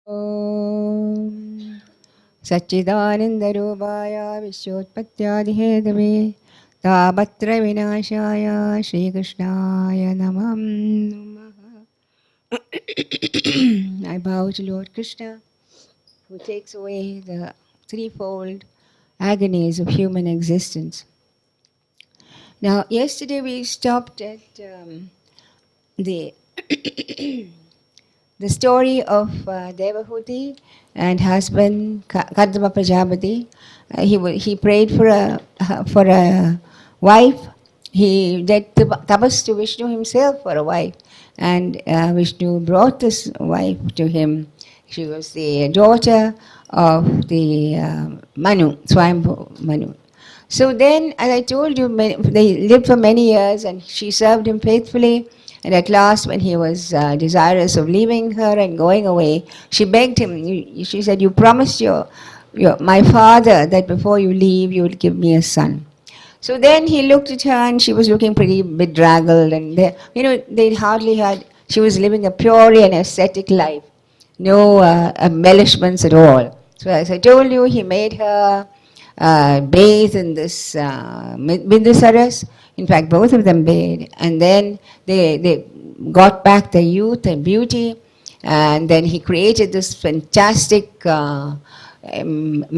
Om Satchidanandarubhaya Vishwotpathyadihedave Tabatra Vinashaya Shri Krishnaya Namam. I bow to Lord Krishna, who takes away the threefold agonies of human existence. Now, yesterday we stopped at the the story of Devahuti and husband Kadma Prajapati. He prayed for a wife. He did tapas to Vishnu himself for a wife, and Vishnu brought this wife to him. She was the daughter of the Manu, Swayambhu Manu. So then, as I told you, they lived for many years, and she served him faithfully. And at last, when he was desirous of leaving her and going away, she begged him. She said, "You promised my father that before you leave, you would give me a son." So then he looked at her, and she was looking pretty bedraggled, and they hardly had. She was living a pure and ascetic life, no embellishments at all. So as I told you, he made her bathe in this Bindusaras. In fact, both of them bathed, and then they got back their youth and beauty, and then he created this fantastic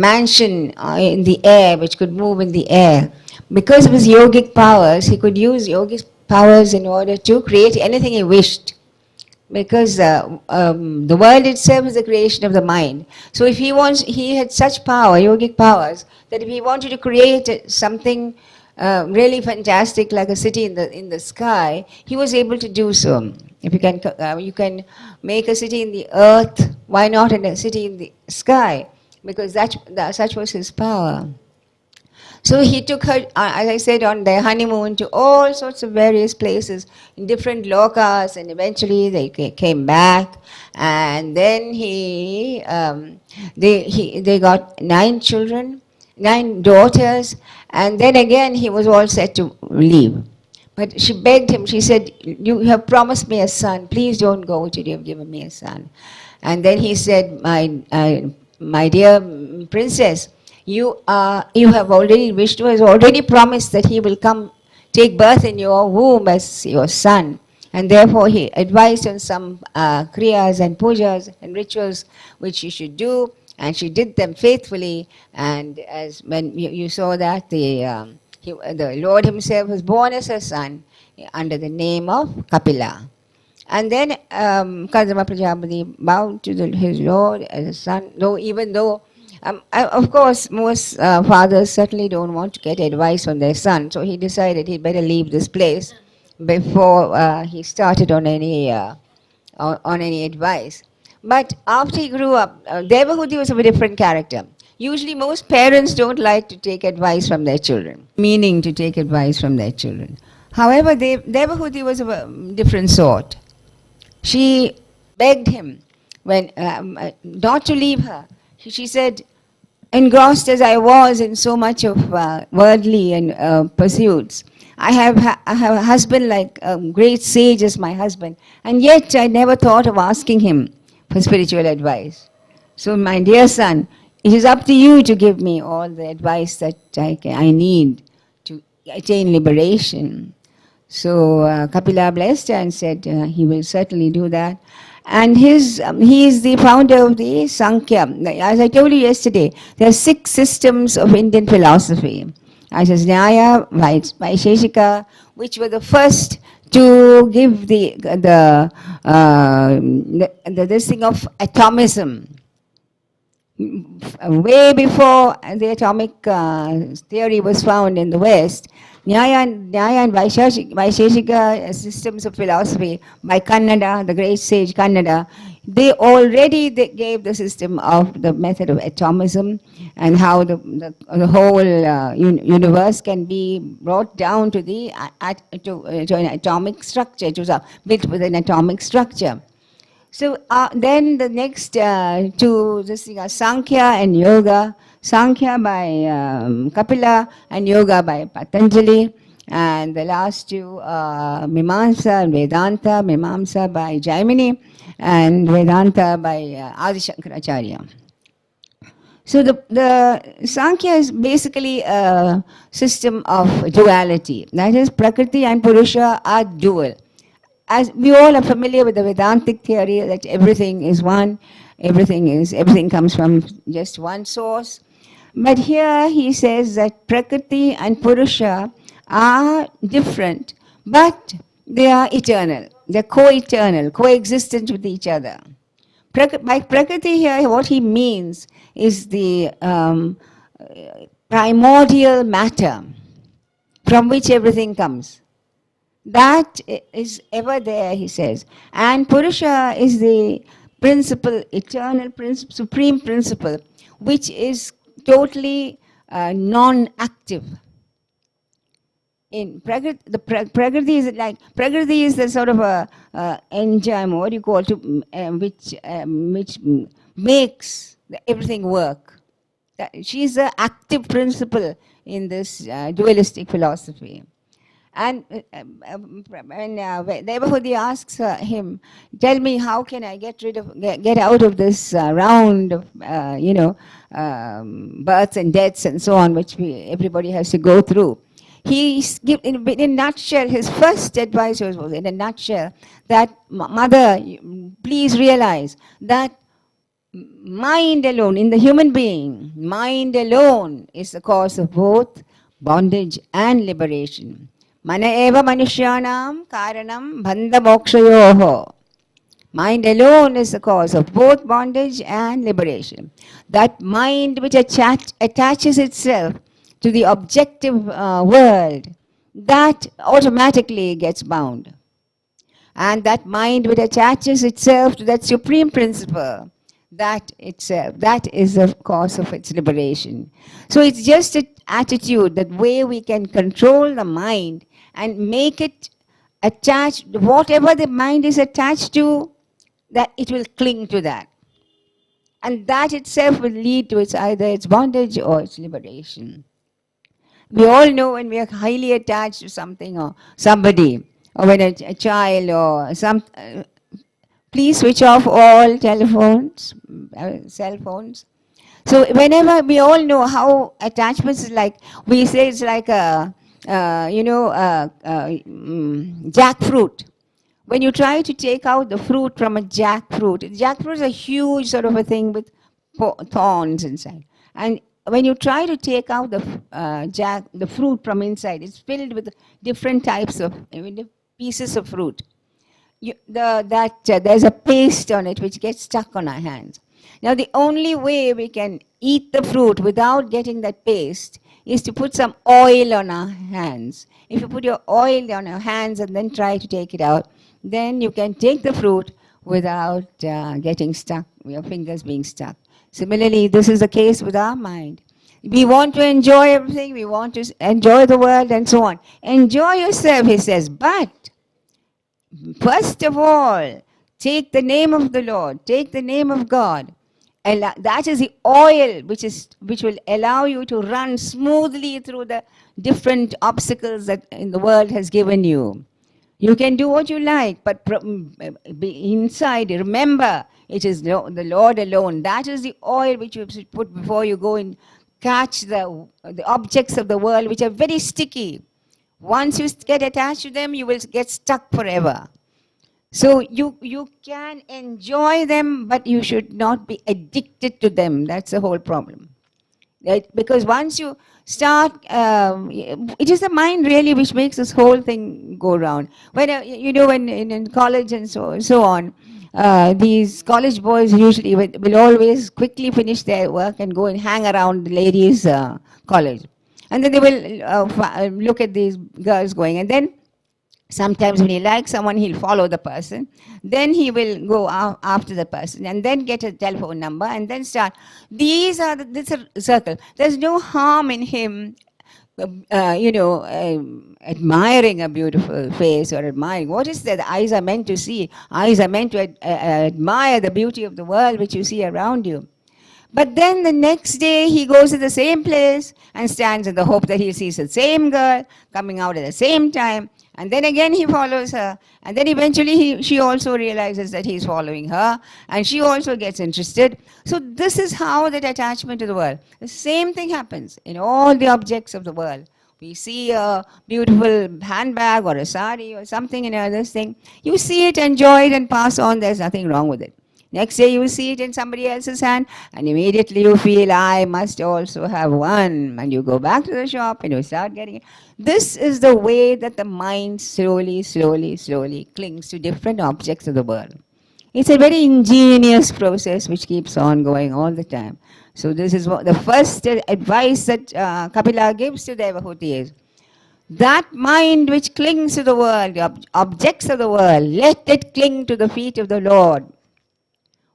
mansion in the air, which could move in the air. Because of his yogic powers, he could use yogic powers in order to create anything he wished, because the world itself is the creation of the mind. So if he had such power, yogic powers, that if he wanted to create something really fantastic like a city in the sky, he was able to do so. If you can make a city in the earth, why not in a city in the sky? Because such was his power. So he took her, as I said, on their honeymoon to all sorts of various places in different lokas, and eventually they came back. And then they got 9 children, 9 daughters, and then again he was all set to leave. But she begged him, she said, "You have promised me a son, please don't go till you have given me a son." And then he said, my dear princess, Vishnu has already promised that he will come take birth in your womb as your son. And therefore he advised on some kriyas and pujas and rituals which she should do, and she did them faithfully. And as when you saw that, the Lord himself was born as her son under the name of Kapila. And then Kadama Prajapati bowed to his Lord as a son, even though of course, most fathers certainly don't want to get advice from their son, so he decided he'd better leave this place before he started on any advice. But after he grew up, Devahuti was of a different character. Usually most parents don't like to take advice from their children, meaning to take advice from their children. However, Devahuti was of a different sort. She begged him not to leave her. She said, "Engrossed as I was in so much of worldly and pursuits, I have a husband like a great sage as my husband, and yet I never thought of asking him for spiritual advice. So my dear son, it is up to you to give me all the advice that I need to attain liberation." So Kapila blessed her and said he will certainly do that. And he is the founder of the Sankhya. As I told you yesterday, there are 6 systems of Indian philosophy. As is Nyaya, Vaisheshika, which were the first to give this thing of atomism. Way before the atomic theory was found in the West, Nyaya and Vaisheshika systems of philosophy by Kannada, the great sage Kannada, they gave the system of the method of atomism and how the whole universe can be brought down to an atomic structure, built with an atomic structure. So then the next 2, this thing are Sankhya and Yoga. Sankhya by Kapila and Yoga by Patanjali. And the last 2 are Mimamsa and Vedanta. Mimamsa by Jaimini and Vedanta by Adi Shankaracharya. So the Sankhya is basically a system of duality. That is, Prakriti and Purusha are dual. As we all are familiar with the Vedantic theory that everything is one, everything comes from just one source. But here he says that Prakriti and Purusha are different, but they are eternal. They're co-eternal, coexistent with each other. By Prakriti here, what he means is the primordial matter from which everything comes. That is ever there, he says. And Purusha is the principle, eternal principle, supreme principle, which is totally non-active. In Prakriti, Prakriti is like, Prakriti is the sort of a enzyme, what do you call it, which makes everything work. She's the active principle in this dualistic philosophy. And when Devahudi asks him, tell me, how can I get out of this round of, births and deaths and so on, which everybody has to go through. In a nutshell, his first advice was in a nutshell that, mother, please realize that mind alone, in the human being, mind alone is the cause of both bondage and liberation. Mana eva manushyanam karanam bandha mokshayoho. Mind alone is the cause of both bondage and liberation. That mind which attaches itself to the objective world, that automatically gets bound. And that mind which attaches itself to that supreme principle, that itself, that is the cause of its liberation. So it's just an attitude, that way we can control the mind and make it attached, whatever the mind is attached to, that it will cling to that. And that itself will lead to either its bondage or its liberation. We all know when we are highly attached to something or somebody, or when a child or some... please switch off all telephones, cell phones. So whenever, we all know how attachments is like, we say it's like a, jackfruit. When you try to take out the fruit from a jackfruit is a huge sort of a thing with thorns inside. And when you try to take out the fruit from inside, it's filled with different types of pieces of fruit. There's a paste on it which gets stuck on our hands. Now, the only way we can eat the fruit without getting that paste is to put some oil on our hands. If you put your oil on your hands and then try to take it out, then you can take the fruit without getting stuck, your fingers being stuck. Similarly, this is the case with our mind. We want to enjoy everything, we want to enjoy the world and so on. Enjoy yourself, he says, but first of all, take the name of the Lord, take the name of God. And that is the oil which will allow you to run smoothly through the different obstacles that in the world has given you. You can do what you like, but inside, remember, it is the Lord alone. That is the oil which you should put before you go and catch the objects of the world, which are very sticky. Once you get attached to them, you will get stuck forever. So you can enjoy them, but you should not be addicted to them. That's the whole problem. Right? Because once you start, it is the mind really which makes this whole thing go round. When when in college and so on, these college boys usually will always quickly finish their work and go and hang around the ladies' college. And then they will look at these girls going, and then sometimes when he likes someone, he'll follow the person. Then he will go after the person and then get a telephone number and then start. This is a circle. There's no harm in him, admiring a beautiful face or admiring. What is that? The eyes are meant to see. Eyes are meant to admire the beauty of the world which you see around you. But then the next day he goes to the same place and stands in the hope that he sees the same girl coming out at the same time. And then again he follows her. And then eventually she also realizes that he's following her. And she also gets interested. So this is how that attachment to the world. The same thing happens in all the objects of the world. We see a beautiful handbag or a sari or something in another thing. You see it, enjoy it, and pass on. There's nothing wrong with it. Next day you see it in somebody else's hand, and immediately you feel, I must also have one. And you go back to the shop and you start getting it. This is the way that the mind slowly, slowly, slowly clings to different objects of the world. It's a very ingenious process which keeps on going all the time. So this is what the first advice that Kapila gives to Devahuti is, that mind which clings to the world, the objects of the world, let it cling to the feet of the Lord.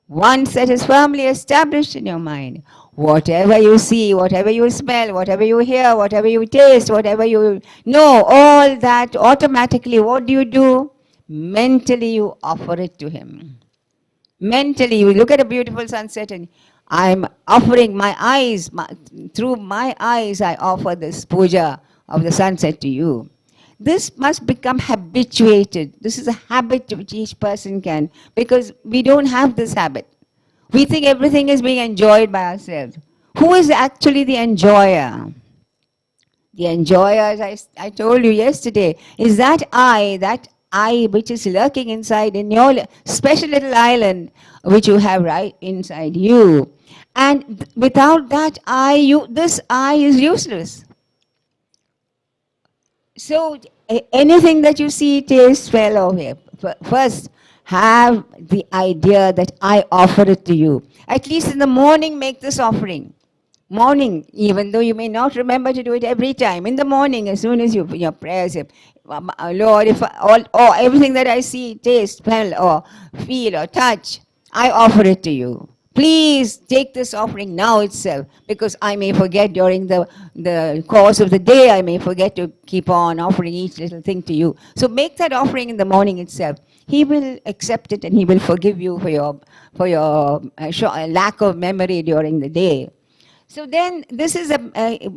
Once that is firmly established in your mind, whatever you see, whatever you smell, whatever you hear, whatever you taste, whatever you know, all that automatically, what do? Mentally you offer it to him. Mentally, you look at a beautiful sunset and I'm offering my eyes, through my eyes I offer this puja of the sunset to you. This must become habituated. This is a habit which each person can, because we don't have this habit. We think everything is being enjoyed by ourselves. Who is actually the enjoyer? The enjoyer, as I told you yesterday, is that I which is lurking inside in your special little island which you have right inside you. And without that I, this I is useless. So anything that you see, taste, smell, or hear, first have the idea that I offer it to you. At least in the morning, make this offering. Morning, even though you may not remember to do it every time. In the morning, as soon as you your prayers, Lord, if or everything that I see, taste, smell, or feel, or touch, I offer it to you. Please take this offering now itself, because I may forget during the course of the day, I may forget to keep on offering each little thing to you. So make that offering in the morning itself. He will accept it and he will forgive you for your lack of memory during the day. So then this is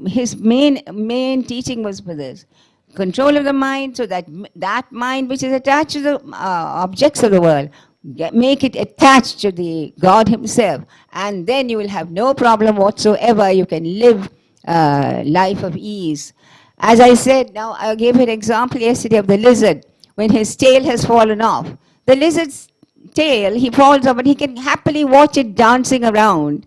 his main teaching was for this. Control of the mind, so that mind which is attached to the objects of the world, make it attached to the God himself, and then you will have no problem whatsoever. You can live life of ease. As I said, now I gave an example yesterday of the lizard. When his tail has fallen off, the lizard's tail, he falls off, but he can happily watch it dancing around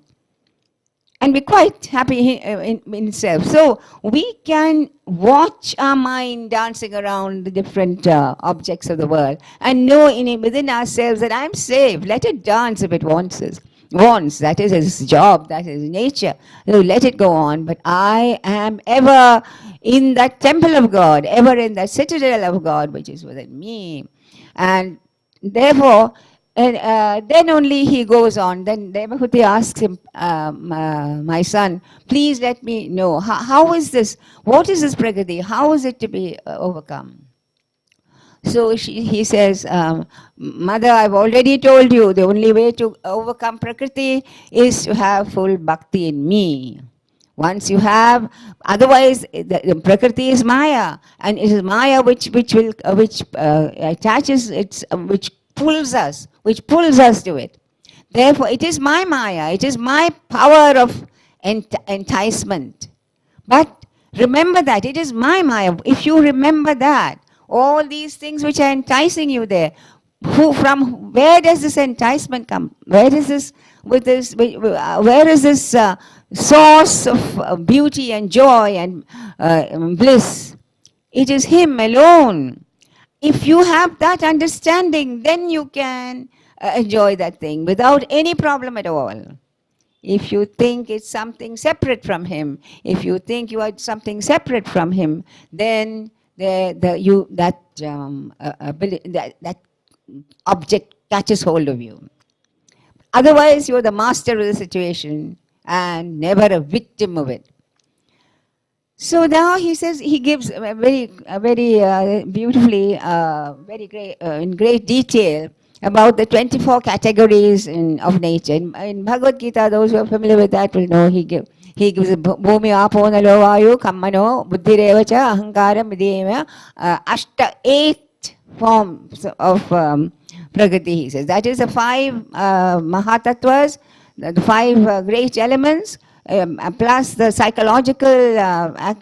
and be quite happy in itself. So we can watch our mind dancing around the different objects of the world and know within ourselves that I'm safe. Let it dance if it wants. That is its job, that is nature. So let it go on. But I am ever in that temple of God, ever in that citadel of God which is within me. And therefore, then only he goes on. Then Devahuti asks him, my son, please let me know, how is this? What is this Prakriti? How is it to be overcome? So he says, Mother, I've already told you, the only way to overcome Prakriti is to have full bhakti in me. Once you have, otherwise the Prakriti is Maya, and it is Maya which attaches, which pulls us to it. Therefore, it is my Maya, it is my power of enticement. But remember that, it is my Maya. If you remember that, all these things which are enticing you there, where does this enticement come? Where is this source of beauty and joy and bliss? It is him alone. If you have that understanding, then you can enjoy that thing without any problem at all. If you think it's something separate from him, if you think you are something separate from him, then that object catches hold of you. Otherwise, you are the master of the situation and never a victim of it. So now he says, he gives very beautifully, very great, in great detail about the 24 categories of nature. In Bhagavad Gita, those who are familiar with that will know he He gives bhumi apo nalo vayu kammano buddhirevacha ahankara midema ashta 8 forms of Pragati, he says. That is the 5 Mahatattwas, the 5 great elements, plus the psychological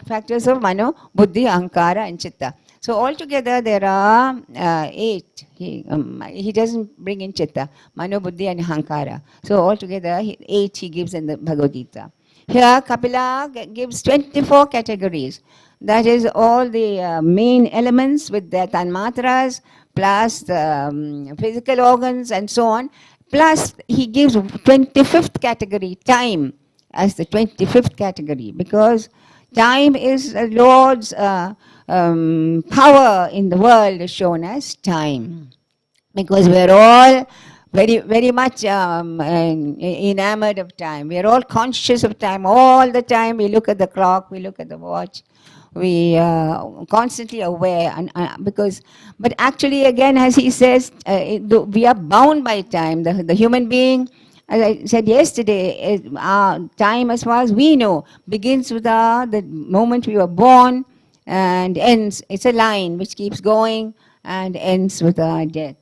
factors of Mano, Buddhi, Ahankara and Chitta. So altogether there are 8. He doesn't bring in Chitta, Mano, Buddhi and Ahankara. So altogether 8 he gives in the Bhagavad Gita. Here Kapila gives 24 categories. That is all the main elements with their tanmatras, plus the physical organs and so on. Plus he gives 25th category, time, as the 25th category, because time is the Lord's power in the world is shown as time. Because we're all very much enamored of time. We are all conscious of time all the time. We look at the clock, we look at the watch, we are constantly aware. But actually, again, as he says, we are bound by time. The human being, as I said yesterday, our time, as far as we know, begins with the moment we were born and ends. It's a line which keeps going and ends with our death.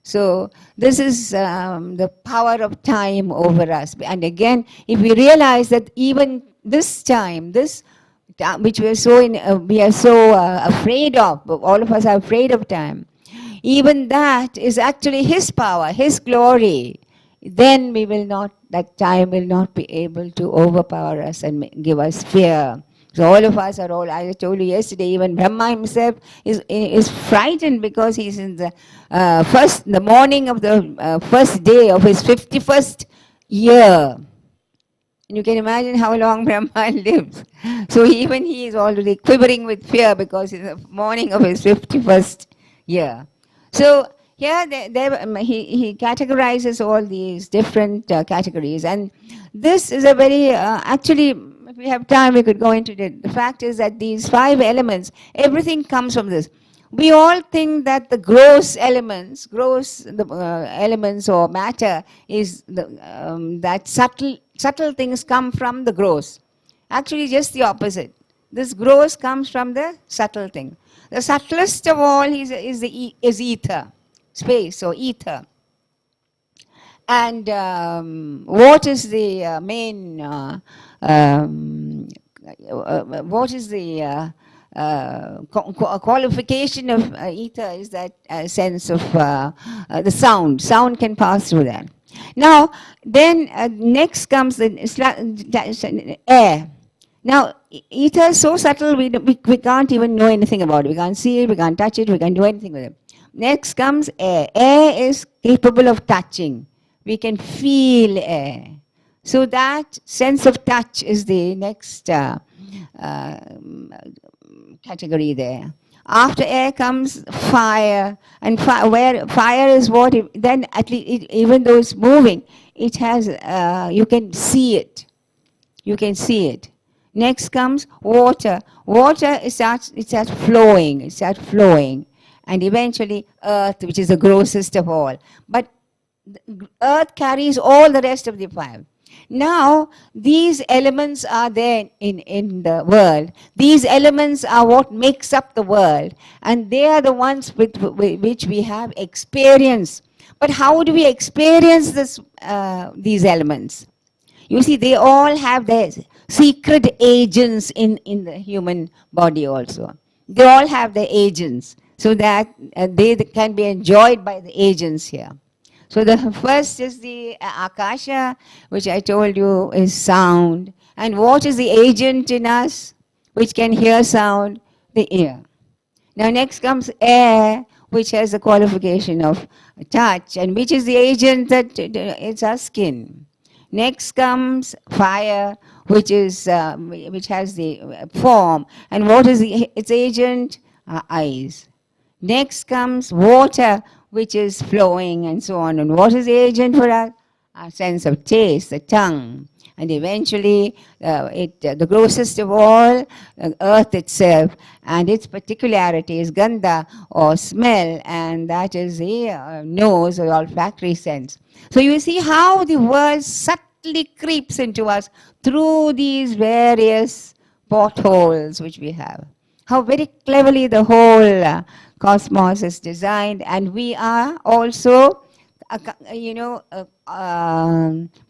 So this is the power of time over us. And again, if we realize that even this time, which we are so afraid of, all of us are afraid of time, even that is actually His power, His glory. Then that time will not be able to overpower us and give us fear. So all of us are all, I told you yesterday, even Brahma himself is frightened because he's in the morning of the first day of his 51st year. And you can imagine how long Brahma lives. So even he is already quivering with fear because it's the morning of his 51st year. So here he categorizes all these different categories. And this is a very, actually, if we have time, we could go into it. The fact is that these 5 elements, everything comes from this. We all think that the gross elements or matter is that subtle things come from the gross. Actually, just the opposite. This gross comes from the subtle thing. The subtlest of all is ether, space or ether. And what is the main? What is the qualification of ether is that sense of the sound. Sound can pass through that. Now, then next comes the air. Now, ether is so subtle, we can't even know anything about it. We can't see it, we can't touch it, we can't do anything with it. Next comes air. Air is capable of touching. We can feel air. So that sense of touch is the next category there. After air comes fire, and where fire is what, then at least even though it's moving, it has, you can see it. You can see it. Next comes water. Water starts flowing. And eventually earth, which is the grossest of all. But earth carries all the rest of the 5. Now, these elements are there in the world. These elements are what makes up the world. And they are the ones with which we have experience. But how do we experience these elements? You see, they all have their secret agents in the human body also. They all have their agents, so that they can be enjoyed by the agents here. So the first is the Akasha, which I told you is sound. And what is the agent in us which can hear sound? The ear. Now next comes air, which has the qualification of touch, and which is the agent that it's our skin. Next comes fire, which has the form, and what is its agent? Our eyes. Next comes water, which is flowing and so on. And what is the agent for us? Our sense of taste, the tongue. And eventually, the grossest of all, earth itself, and its particularity is gandha, or smell, and that is the nose or olfactory sense. So you see how the world subtly subtly creeps into us through these various portholes which we have. How very cleverly the whole cosmos is designed, and we are also,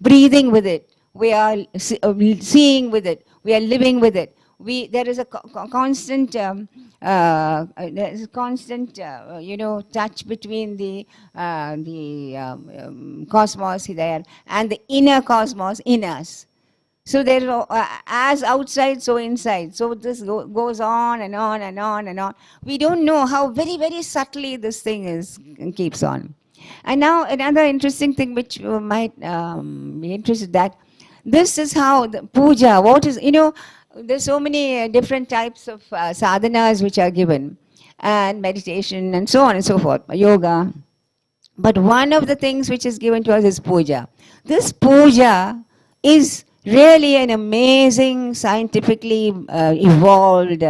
breathing with it. We are seeing with it. We are living with it. There is a constant, touch between the cosmos there and the inner cosmos in us. So there, as outside, so inside. So this goes on and on and on and on. We don't know how very, very subtly this thing keeps on. And now another interesting thing which you might be interested, that this is how the puja, there's so many different types of sadhanas which are given, and meditation and so on and so forth, yoga. But one of the things which is given to us is puja. This puja is really an amazing, scientifically evolved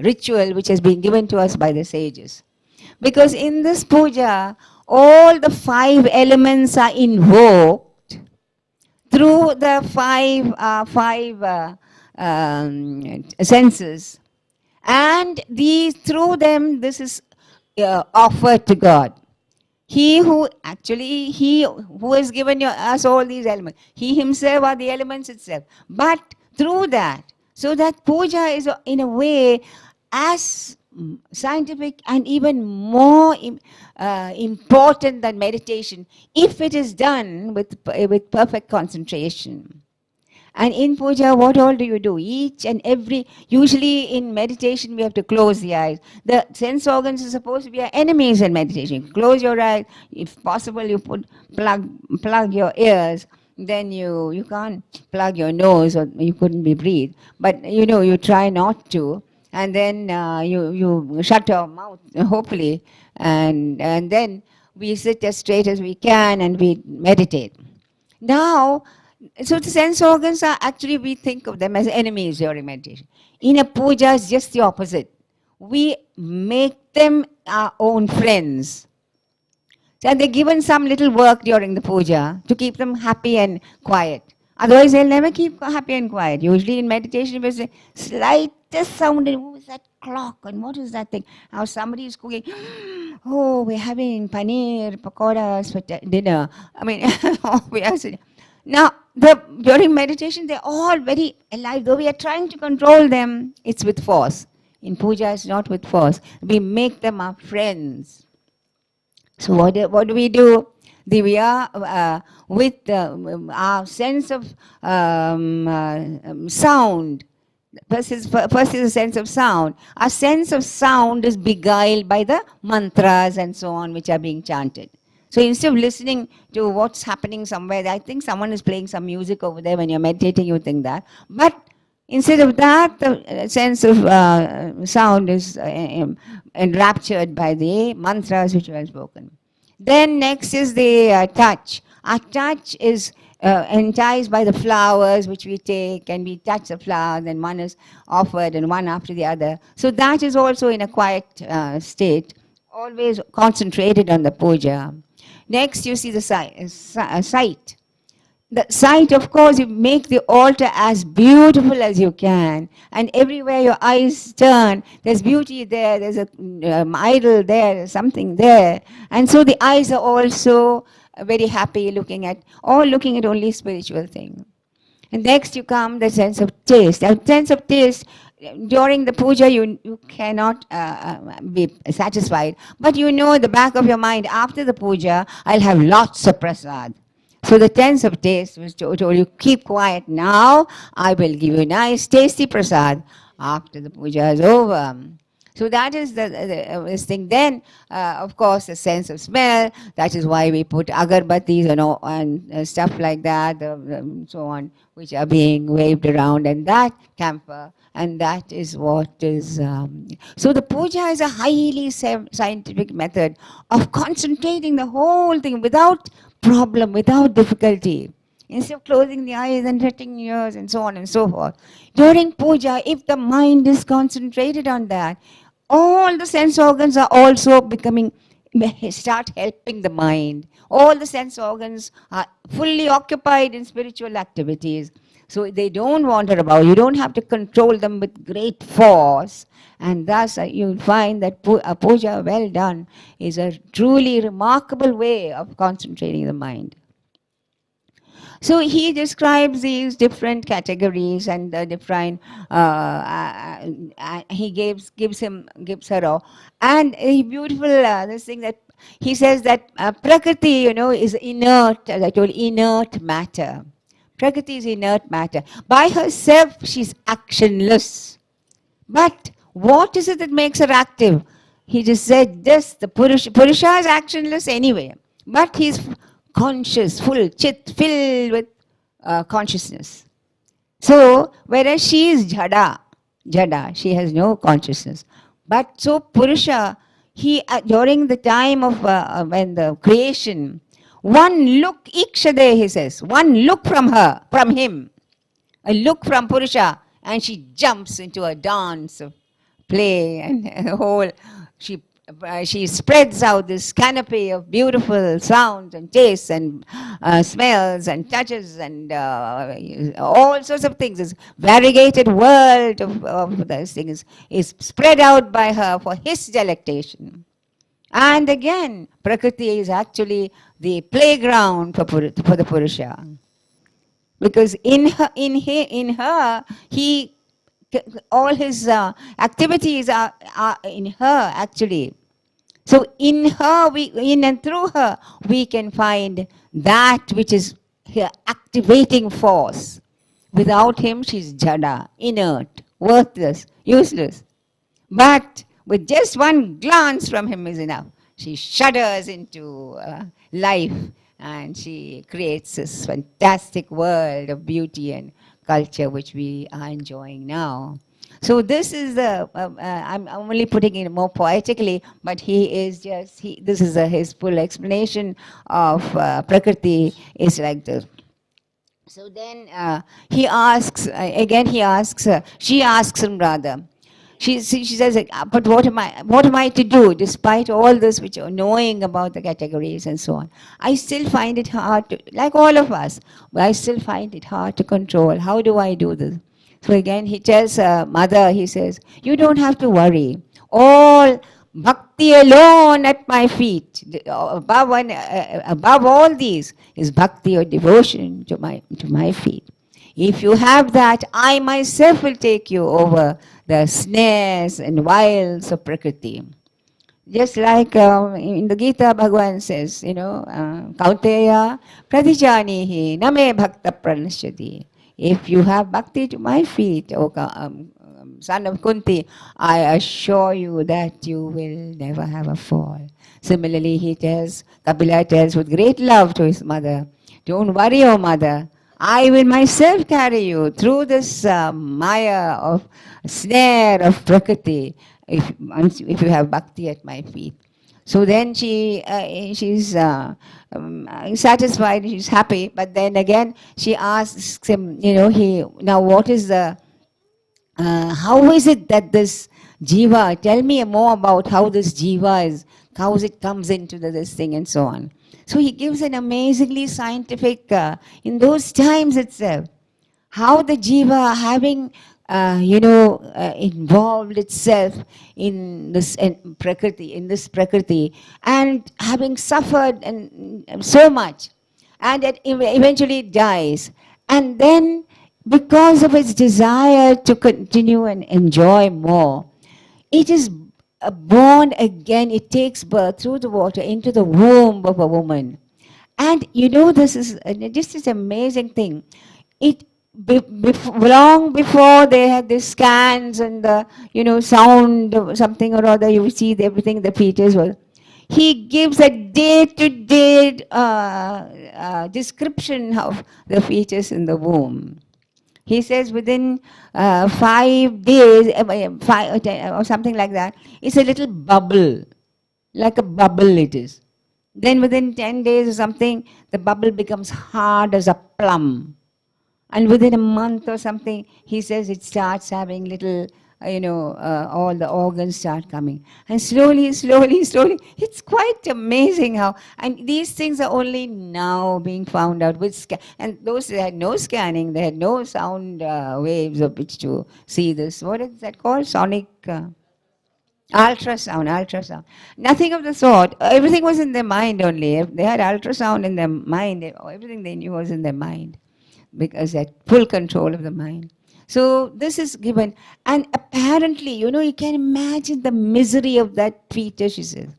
ritual which has been given to us by the sages. Because in this puja, all the 5 elements are invoked through the five senses, and through them this is offered to God. He who has given us all these elements, he himself are the elements itself. But through that, so that puja is in a way as scientific and even more important than meditation, if it is done with perfect concentration. And in puja, what all do you do? Each and every, usually in meditation, we have to close the eyes. The sense organs are supposed to be our enemies in meditation. Close your eyes. If possible, you plug your ears. Then you can't plug your nose, or you couldn't be breathe. But you try not to. And then you shut your mouth, hopefully. And then we sit as straight as we can and we meditate. Now, so the sense organs are actually, we think of them as enemies during meditation. In a puja, it's just the opposite. We make them our own friends. And they're given some little work during the puja to keep them happy and quiet. Otherwise, they'll never keep happy and quiet. Usually in meditation, if there's a slightest sound, and who is that clock, and what is that thing? How somebody is cooking. Oh, we're having paneer, pakoras for dinner. I mean, we are sitting. Now, during meditation, they're all very alive. Though we are trying to control them, it's with force. In puja, it's not with force. We make them our friends. So what do we do? We are with our sense of sound. First is a sense of sound. Our sense of sound is beguiled by the mantras and so on which are being chanted. So instead of listening to what's happening somewhere, I think someone is playing some music over there. When you're meditating, you think that. But instead of that, the sense of sound is enraptured by the mantras which were spoken. Then next is the touch. Our touch is enticed by the flowers which we take, and we touch the flowers, and one is offered and one after the other. So that is also in a quiet state, always concentrated on the puja. Next, you see the sight. The sight, of course, you make the altar as beautiful as you can. And everywhere your eyes turn, there's beauty there, there's an idol there, there's something there. And so the eyes are also very happy looking at only spiritual things. And next you come the sense of taste. The sense of taste, during the puja, you cannot be satisfied. But the back of your mind, after the puja, I'll have lots of prasad. So the sense of taste was told you, keep quiet now, I will give you nice, tasty prasad after the puja is over. So that is this thing. Then, of course, the sense of smell. That is why we put agarbattis and stuff like that, so on, which are being waved around, and that camphor. And that is what is... So the puja is a highly scientific method of concentrating the whole thing without problem, without difficulty. Instead of closing the eyes and shutting ears and so on and so forth. During puja, if the mind is concentrated on that, all the sense organs are also becoming start helping the mind. All the sense organs are fully occupied in spiritual activities. So they don't wander about. You don't have to control them with great force. And thus you'll find that a puja well done is a truly remarkable way of concentrating the mind. So he describes these different categories and the different. He gives her a, and a beautiful this thing that he says that Prakriti, is inert. As I told, inert matter. Prakriti is inert matter. By herself, she's actionless. But what is it that makes her active? He just said this, the Purusha is actionless anyway, but he's conscious, full, filled with consciousness. So, whereas she is jada, she has no consciousness. But so Purusha, he during the time of when the creation, one look, ikshade, he says, one look from him, a look from Purusha, and she jumps into a dance of play, and the whole, she spreads out this canopy of beautiful sounds and tastes and smells and touches and all sorts of things. This variegated world of those things is spread out by her for his delectation. And again, Prakriti is actually the playground for the Purusha. Because in her, all his activities are in her actually. So in her, in and through her, we can find that which is her activating force. Without him, she's jada, inert, worthless, useless. But with just one glance from him is enough. She shudders into life, and she creates this fantastic world of beauty and culture which we are enjoying now. So this is I'm only putting it more poetically, but this is his full explanation of Prakriti is like this. So then she asks him rather, she says, but what am I to do despite all this which knowing about the categories and so on? I still find it hard to, like all of us, but I still find it hard to control. How do I do this? So again, he tells mother, he says, you don't have to worry. All bhakti alone at my feet. Above all these is bhakti or devotion to my feet. If you have that, I myself will take you over the snares and wiles of Prakriti. Just like in the Gita, Bhagavan says, Kauteya pratijanihi name bhakta pranashyati. If you have bhakti to my feet, O son of Kunti, I assure you that you will never have a fall. Similarly, Kapila tells with great love to his mother, don't worry, O mother, I will myself carry you through this maya of snare of Prakriti if you have bhakti at my feet. So then she's satisfied, she's happy, but then again she asks him, now what is how is it that this jiva, tell me more about how this jiva is, how it comes into this thing and so on. So he gives an amazingly scientific, in those times itself, how the jiva having, involved itself in this Prakriti, and having suffered and so much, and it eventually dies. And then, because of its desire to continue and enjoy more, it is born again, it takes birth through the water into the womb of a woman. And this is just this amazing thing. Long before they had the scans and the sound of something or other, you see everything the fetus was. He gives a day-to-day description of the fetus in the womb. He says within 5 days, or something like that, it's a little bubble, like a bubble it is. Then within 10 days or something, the bubble becomes hard as a plum. And within a month or something, he says it starts having little all the organs start coming. And slowly, slowly, slowly, it's quite amazing how, and these things are only now being found out with and those, they had no scanning, they had no sound waves of which to see this. What is that called? Sonic. Ultrasound. Nothing of the sort. Everything was in their mind only. If they had ultrasound in their mind, everything they knew was in their mind because they had full control of the mind. So this is given. And apparently, you can imagine the misery of that fetus, she says.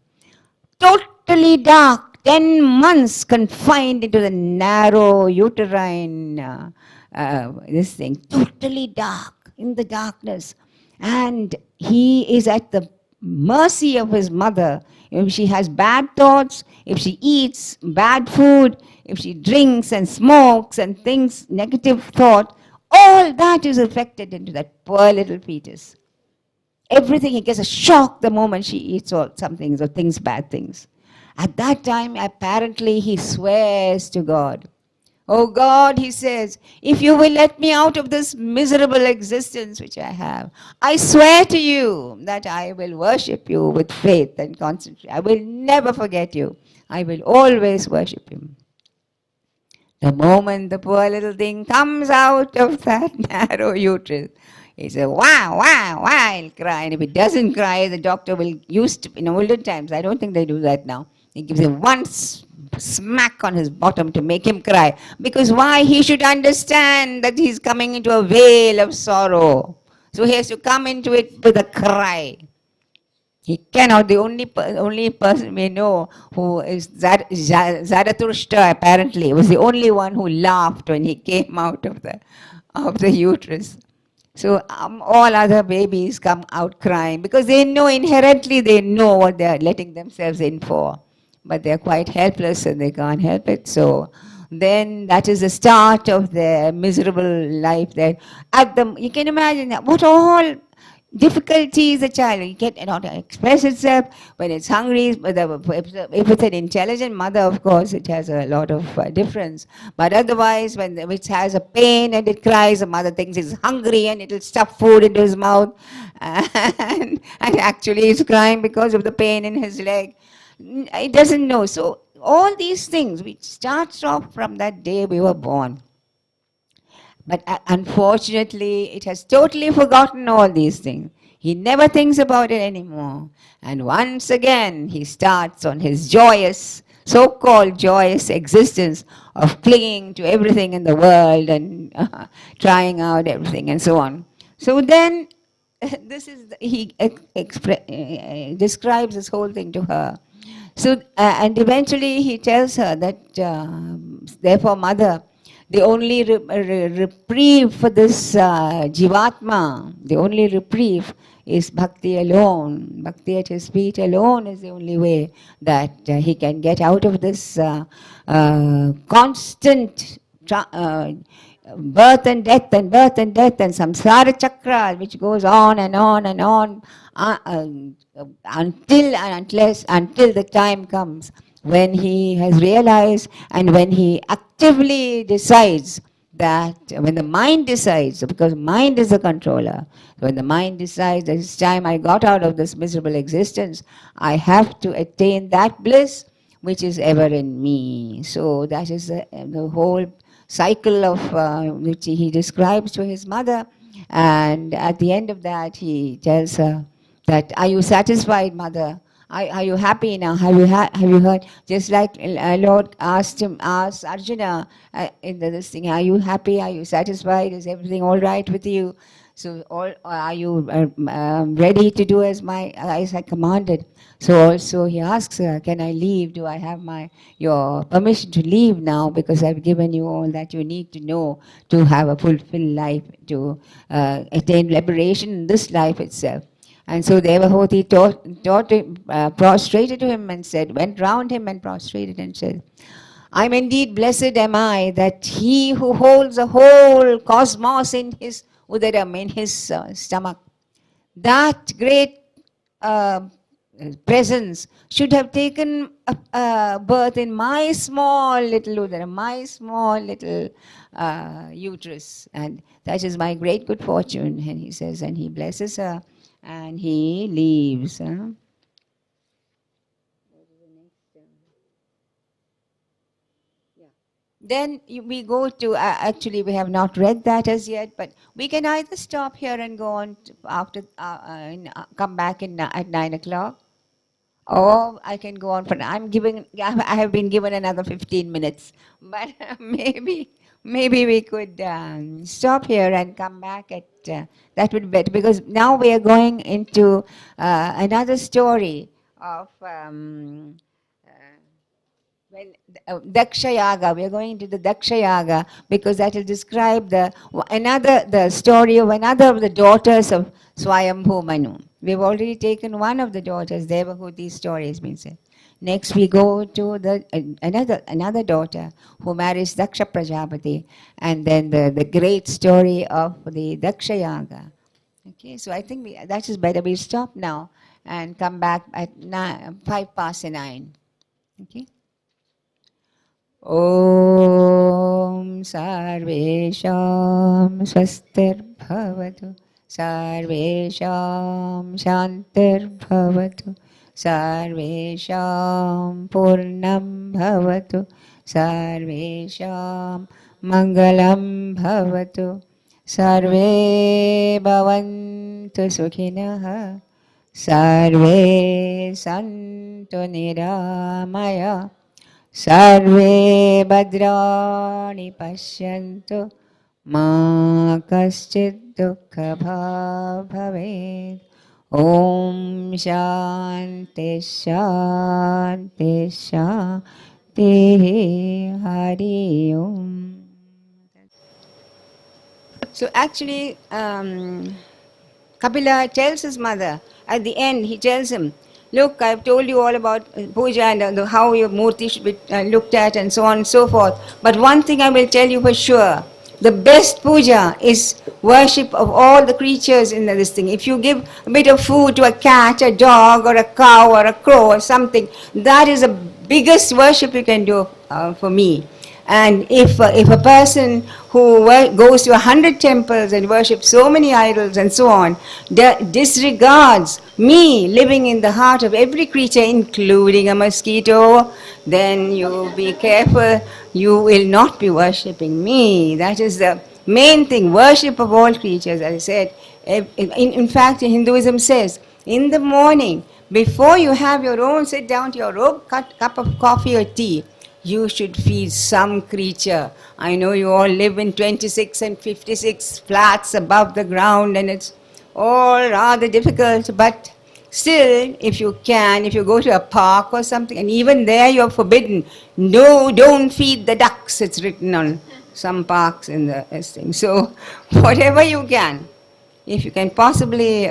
Totally dark, 10 months confined into the narrow uterine, this thing, totally dark, in the darkness. And he is at the mercy of his mother. If she has bad thoughts, if she eats bad food, if she drinks and smokes and thinks negative thought, all that is affected into that poor little fetus. Everything, he gets a shock the moment she eats some things or thinks bad things. At that time, apparently, he swears to God. Oh God, he says, if you will let me out of this miserable existence which I have, I swear to you that I will worship you with faith and concentration. I will never forget you. I will always worship him. The moment the poor little thing comes out of that narrow uterus, he says, wow, wow, wow, he'll cry. And if it doesn't cry, the doctor will in olden times, I don't think they do that now. He gives him one smack on his bottom to make him cry. Because why? He should understand that he's coming into a vale of sorrow. So he has to come into it with a cry. He cannot. The only person we know who is Zarathustra, apparently, was the only one who laughed when he came out of the uterus. So all other babies come out crying because inherently they know what they are letting themselves in for. But they are quite helpless and they can't help it. So then that is the start of their miserable life. You can imagine what all difficulties a child cannot express itself when it's hungry. If it's an intelligent mother, of course, it has a lot of difference. But otherwise, when it has a pain and it cries, the mother thinks it's hungry and it'll stuff food into his mouth, and actually it's crying because of the pain in his leg. It doesn't know. So all these things, which starts off from that day we were born. But unfortunately, it has totally forgotten all these things. He never thinks about it anymore. And once again, he starts on his joyous, so-called joyous existence of clinging to everything in the world and trying out everything and so on. So then, he describes this whole thing to her. So, and eventually he tells her that, therefore, mother, the only reprieve for this Jivatma, the only reprieve is bhakti alone. Bhakti at his feet alone is the only way that he can get out of this constant birth and death and samsara chakra which goes on and on and on until the time comes when he has realized and when he actively decides that, when the mind decides, because mind is the controller, when the mind decides that it's time I got out of this miserable existence, I have to attain that bliss which is ever in me. So that is the whole cycle of which he describes to his mother. And at the end of that, he tells her that, are you satisfied, mother? Are you happy now? Have you heard? Just like Lord asked Arjuna in this thing, are you happy? Are you satisfied? Is everything all right with you? So are you ready to do as I commanded? So also he asks her, can I leave? Do I have your permission to leave now? Because I've given you all that you need to know to have a fulfilled life, to attain liberation in this life itself. And so Devahoti prostrated to him and said, went round him and prostrated and said, I'm indeed blessed am I that he who holds the whole cosmos in his udaram, in his stomach, that great presence should have taken a birth in my small little udara, my small little uterus. And that is my great good fortune. And he says, and he blesses her and he leaves. Then we go to, actually we have not read that as yet, but we can either stop here and go on to after, come back at 9 o'clock. Or I can go on for, I have been given another 15 minutes, but maybe we could stop here and come back at, that would be better, because now we are going into another story of when Daksha Yaga. We are going into the Daksha Yaga because that will describe the story of another of the daughters of Swayambhu Manu. We've already taken one of the daughters, Devahuti's story has been said. Next we go to another daughter who marries Daksha Prajapati, and then the great story of the Daksha Yaga. Okay, so I think that is better. We'll stop now and come back at 9:05. Okay. ॐ सर्वेषां स्वस्तिर्भवतु, सर्वेषां शान्तिर्भवतु, सर्वेषां पूर्णं भवतु, सर्वेषां मङ्गलं भवतु, सर्वे भवन्तु सुखिनः, सर्वे सन्तु निरामया, सर्वे भद्राणि पश्यन्तु, मा कश्चित् दुःखभाग् भवेत्। ॐ शान्ति शान्ति शान्तिः। हरि ओम्। So actually, Kapila tells his mother, at the end he tells him, look, I've told you all about puja and how your murti should be looked at and so on and so forth. But one thing I will tell you for sure, the best puja is worship of all the creatures in this thing. If you give a bit of food to a cat, a dog, or a cow, or a crow, or something, that is the biggest worship you can do for me. And if a person who goes to 100 temples and worships so many idols and so on, disregards me living in the heart of every creature, including a mosquito, then you be careful, you will not be worshipping me. That is the main thing, worship of all creatures, as I said. In fact, Hinduism says, in the morning, before you have your own, sit down to your own cup of coffee or tea, you should feed some creature. I know you all live in 26 and 56 flats above the ground and it's all rather difficult, but still, if you go to a park or something, and even there you're forbidden, no, don't feed the ducks, it's written on some parks in the thing. So, whatever you can, if you can possibly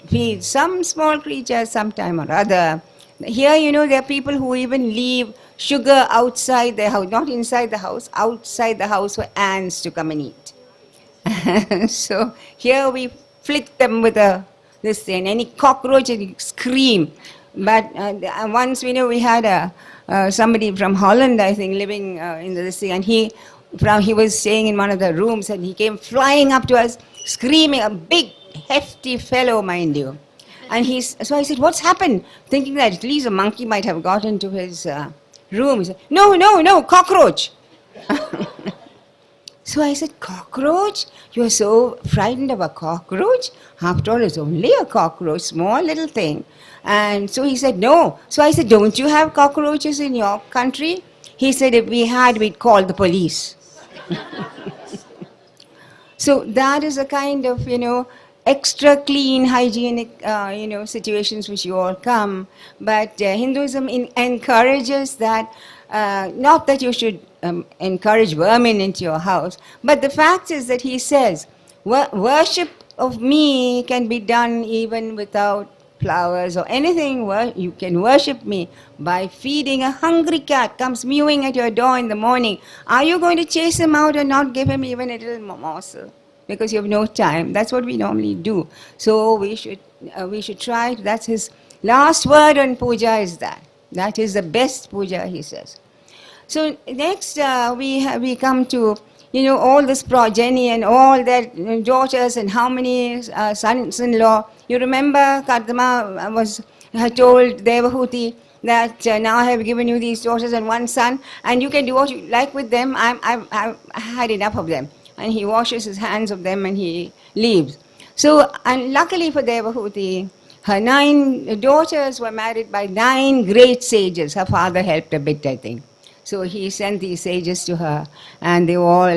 feed some small creature sometime or other. Here, there are people who even leave sugar outside their house, not inside the house, outside the house for ants to come and eat. So here we flick them with this thing, any cockroach and scream. But once we had somebody from Holland, I think, living in this thing, and he was staying in one of the rooms, and he came flying up to us, screaming, a big, hefty fellow, mind you. And so I said, what's happened? Thinking that at least a monkey might have got into his room. He said, no, cockroach. So I said, cockroach? You are so frightened of a cockroach? After all, it's only a cockroach, small little thing. And so he said, no. So I said, don't you have cockroaches in your country? He said, if we had, we'd call the police. So that is a kind of, extra clean, hygienic, situations which you all come. But Hinduism encourages that, not that you should encourage vermin into your house, but the fact is that he says, worship of me can be done even without flowers or anything. You can worship me by feeding a hungry cat, comes mewing at your door in the morning. Are you going to chase him out and not give him even a little morsel? Because you have no time. That's what we normally do. So we should try. That's his last word on puja is that. That is the best puja, he says. So next we come to, all this progeny and all their daughters and how many sons-in-law. You remember Kardama had told Devahuti that now I have given you these daughters and one son, and you can do what you like with them. I've had enough of them. And he washes his hands of them and he leaves. So, and luckily for Devahuti, her 9 daughters were married by 9 great sages. Her father helped a bit, I think. So he sent these sages to her, and they all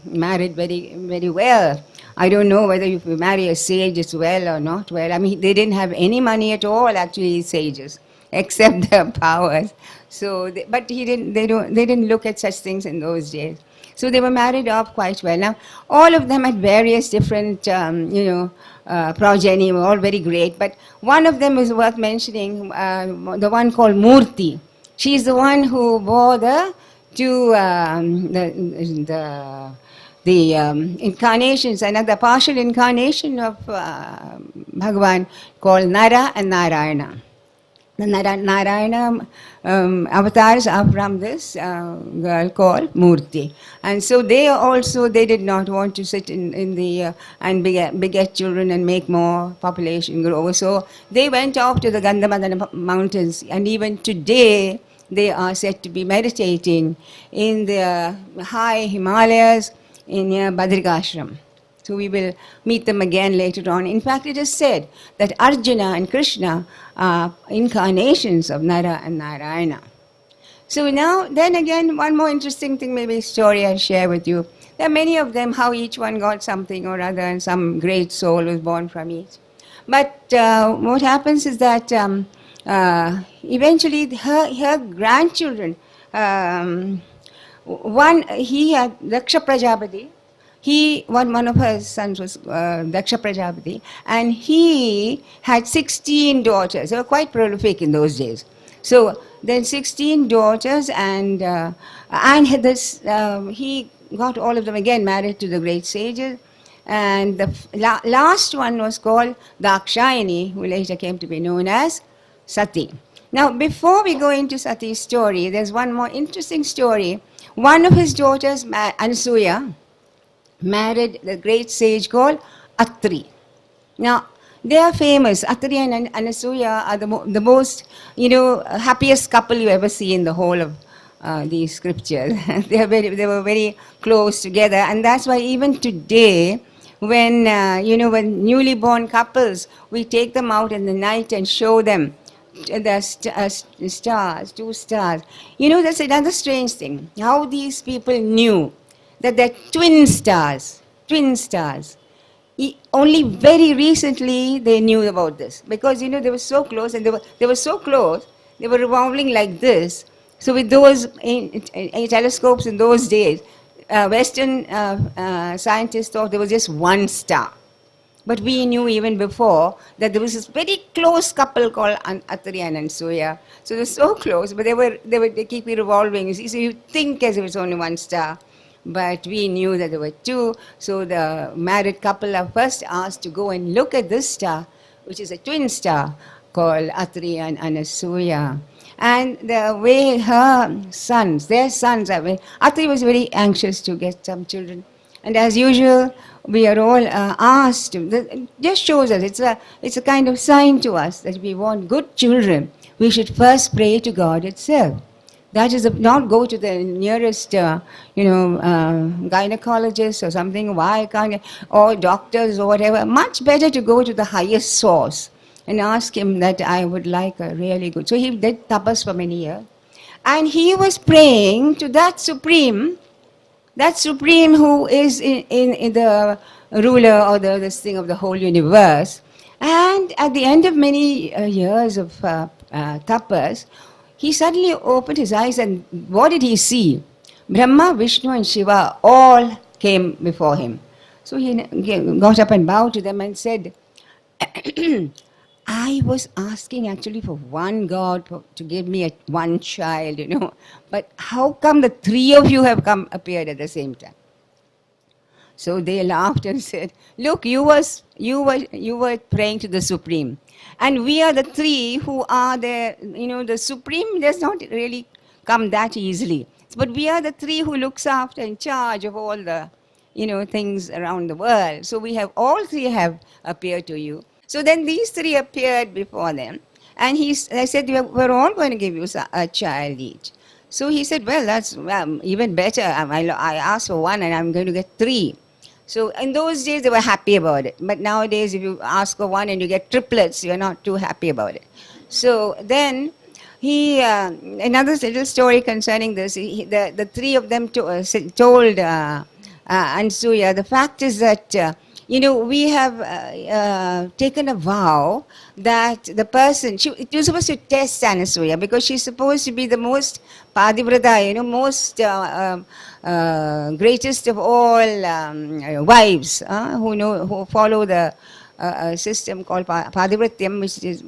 married very, very well. I don't know whether if you marry a sage it's well or not well. I mean, they didn't have any money at all, actually, sages, except their powers. So, but they didn't look at such things in those days. So they were married off quite well. Now, all of them had various different, progeny, were all very great. But one of them is worth mentioning, the one called Murti. She is the one who bore the 2 incarnations, another partial incarnation of Bhagavan called Nara and Narayana. The Narayana avatars are from this girl called Murti. And so they did not want to sit in the and beget children and make more population grow. So they went off to the Gandhamadana mountains, and even today they are said to be meditating in the high Himalayas near Badrikashram. So we will meet them again later on. In fact, it is said that Arjuna and Krishna are incarnations of Nara and Narayana. So now, then again, one more interesting thing, maybe a story I'll share with you. There are many of them, how each one got something or other, and some great soul was born from each. But what happens is that eventually her grandchildren, he had Daksha Prajapati. One of her sons was Daksha Prajapati, and he had 16 daughters. They were quite prolific in those days. So then 16 daughters, and he got all of them again married to the great sages. And the last one was called Dakshayani, who later came to be known as Sati. Now, before we go into Sati's story, there's one more interesting story. One of his daughters, Anasuya, married the great sage called Atri. Now, they are famous. Atri and Anasuya are the most, happiest couple you ever see in the whole of these scriptures. They were very close together, and that's why even today, when when newly born couples, we take them out in the night and show them the stars, 2 stars. That's another strange thing. How these people knew that they're twin stars. Only very recently they knew about this, because they were so close, and they were so close, they were revolving like this. So with those telescopes in those days, Western scientists thought there was just one star. But we knew even before that there was this very close couple called Atri and Anasuya. So they were so close, but they keep revolving. You see, so you think as if it's only one star. But we knew that there were 2. So the married couple are first asked to go and look at this star, which is a twin star called Atri and Anasuya. And the way their sons are Atri was very anxious to get some children. And as usual, we are all asked to. It just shows us, it's a kind of sign to us that if we want good children, we should first pray to God itself. That is, not go to the nearest, gynecologist or something, or doctors or whatever. Much better to go to the highest source and ask him that I would like a really good. So he did tapas for many years. And he was praying to that Supreme who is in the ruler or this thing of the whole universe. And at the end of many years of tapas, he suddenly opened his eyes, and what did he see? Brahma, Vishnu and Shiva all came before him. So he got up and bowed to them and said, I was asking actually for one God to give me one child, but how come the 3 of you have appeared at the same time? So they laughed and said, "Look, you were praying to the Supreme, and we are the three who are there. You know, the Supreme does not really come that easily, but we are the three who looks after in charge of all the, things around the world. So we have all three have appeared to you." So then these three appeared before them, and I said, "We're all going to give you a child each." So he said, "Well, that's even better. I asked for one, and I'm going to get three." So in those days, they were happy about it. But nowadays, if you ask for one and you get triplets, you're not too happy about it. So then another little story concerning this, the three of them told Ansuya, the fact is that, we have taken a vow that the person, you're supposed to test Anasuya because she's supposed to be the most Padivrata, most greatest of all wives who follow the system called Padivratyam, which is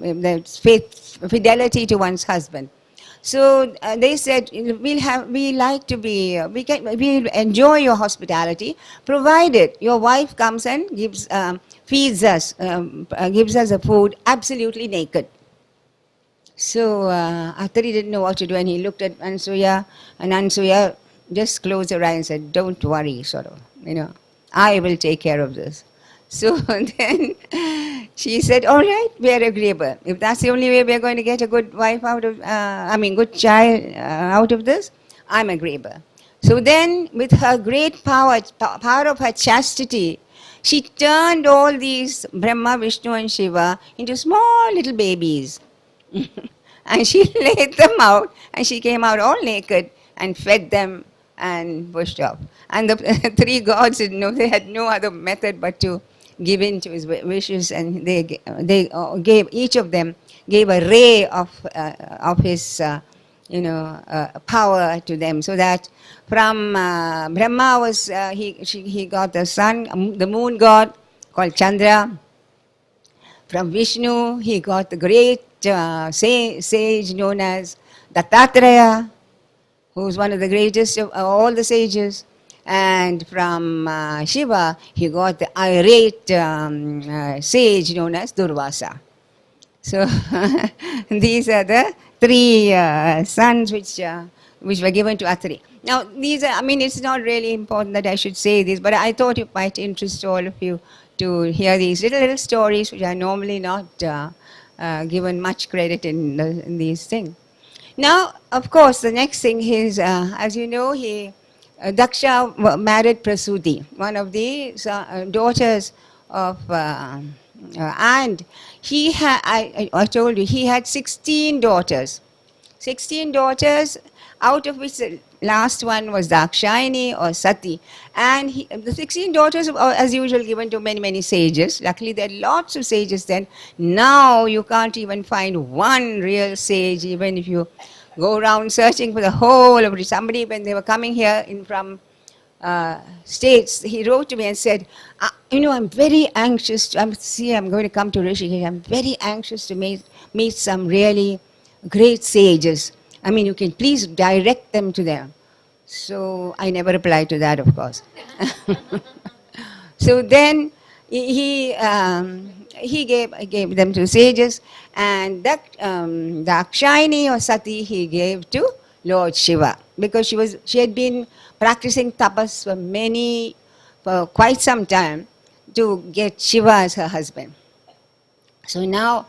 fidelity to one's husband. So they said, we'll enjoy your hospitality, provided your wife comes and feeds us, gives us the food absolutely naked. So Atari didn't know what to do, and he looked at Ansuya, and Ansuya just closed her eyes and said, "Don't worry, sort of, I will take care of this." So then she said, "All right, we are agreeable. If that's the only way we are going to get a good wife out of, good child out of this, I'm agreeable." So then, with her great power of her chastity, she turned all these Brahma, Vishnu and Shiva into small little babies. And she laid them out, and she came out all naked and fed them and pushed off. And the three gods didn't know, they had no other method but to give in to his wishes, and they gave, each of them gave a ray of his power to them, so that from Brahma was he got the sun, the moon god called Chandra. From Vishnu he got the great sage known as Dattatreya, who is one of the greatest of all the sages. And from Shiva, he got the irate sage known as Durvasa. So these are the three sons which were given to Atri. Now, these are, it's not really important that I should say this, but I thought it might interest all of you to hear these little stories which are normally not given much credit in these things. Now, of course, the next thing is, as you know, Daksha married Prasuti, one of the daughters of, and I told you, he had 16 daughters. 16 daughters, out of which the last one was Dakshayani or Sati. And the 16 daughters are, as usual, given to many, many sages. Luckily, there are lots of sages then. Now, you can't even find one real sage, even if you go around searching for the whole of it. Somebody, when they were coming here from States, he wrote to me and said, I'm very anxious. I'm going to come to Rishikesh. I'm very anxious to meet some really great sages. You can please direct them to them. So I never replied to that, of course. So then he gave them to sages, and Dakshayani or Sati he gave to Lord Shiva, because she had been practicing tapas for quite some time to get Shiva as her husband. So now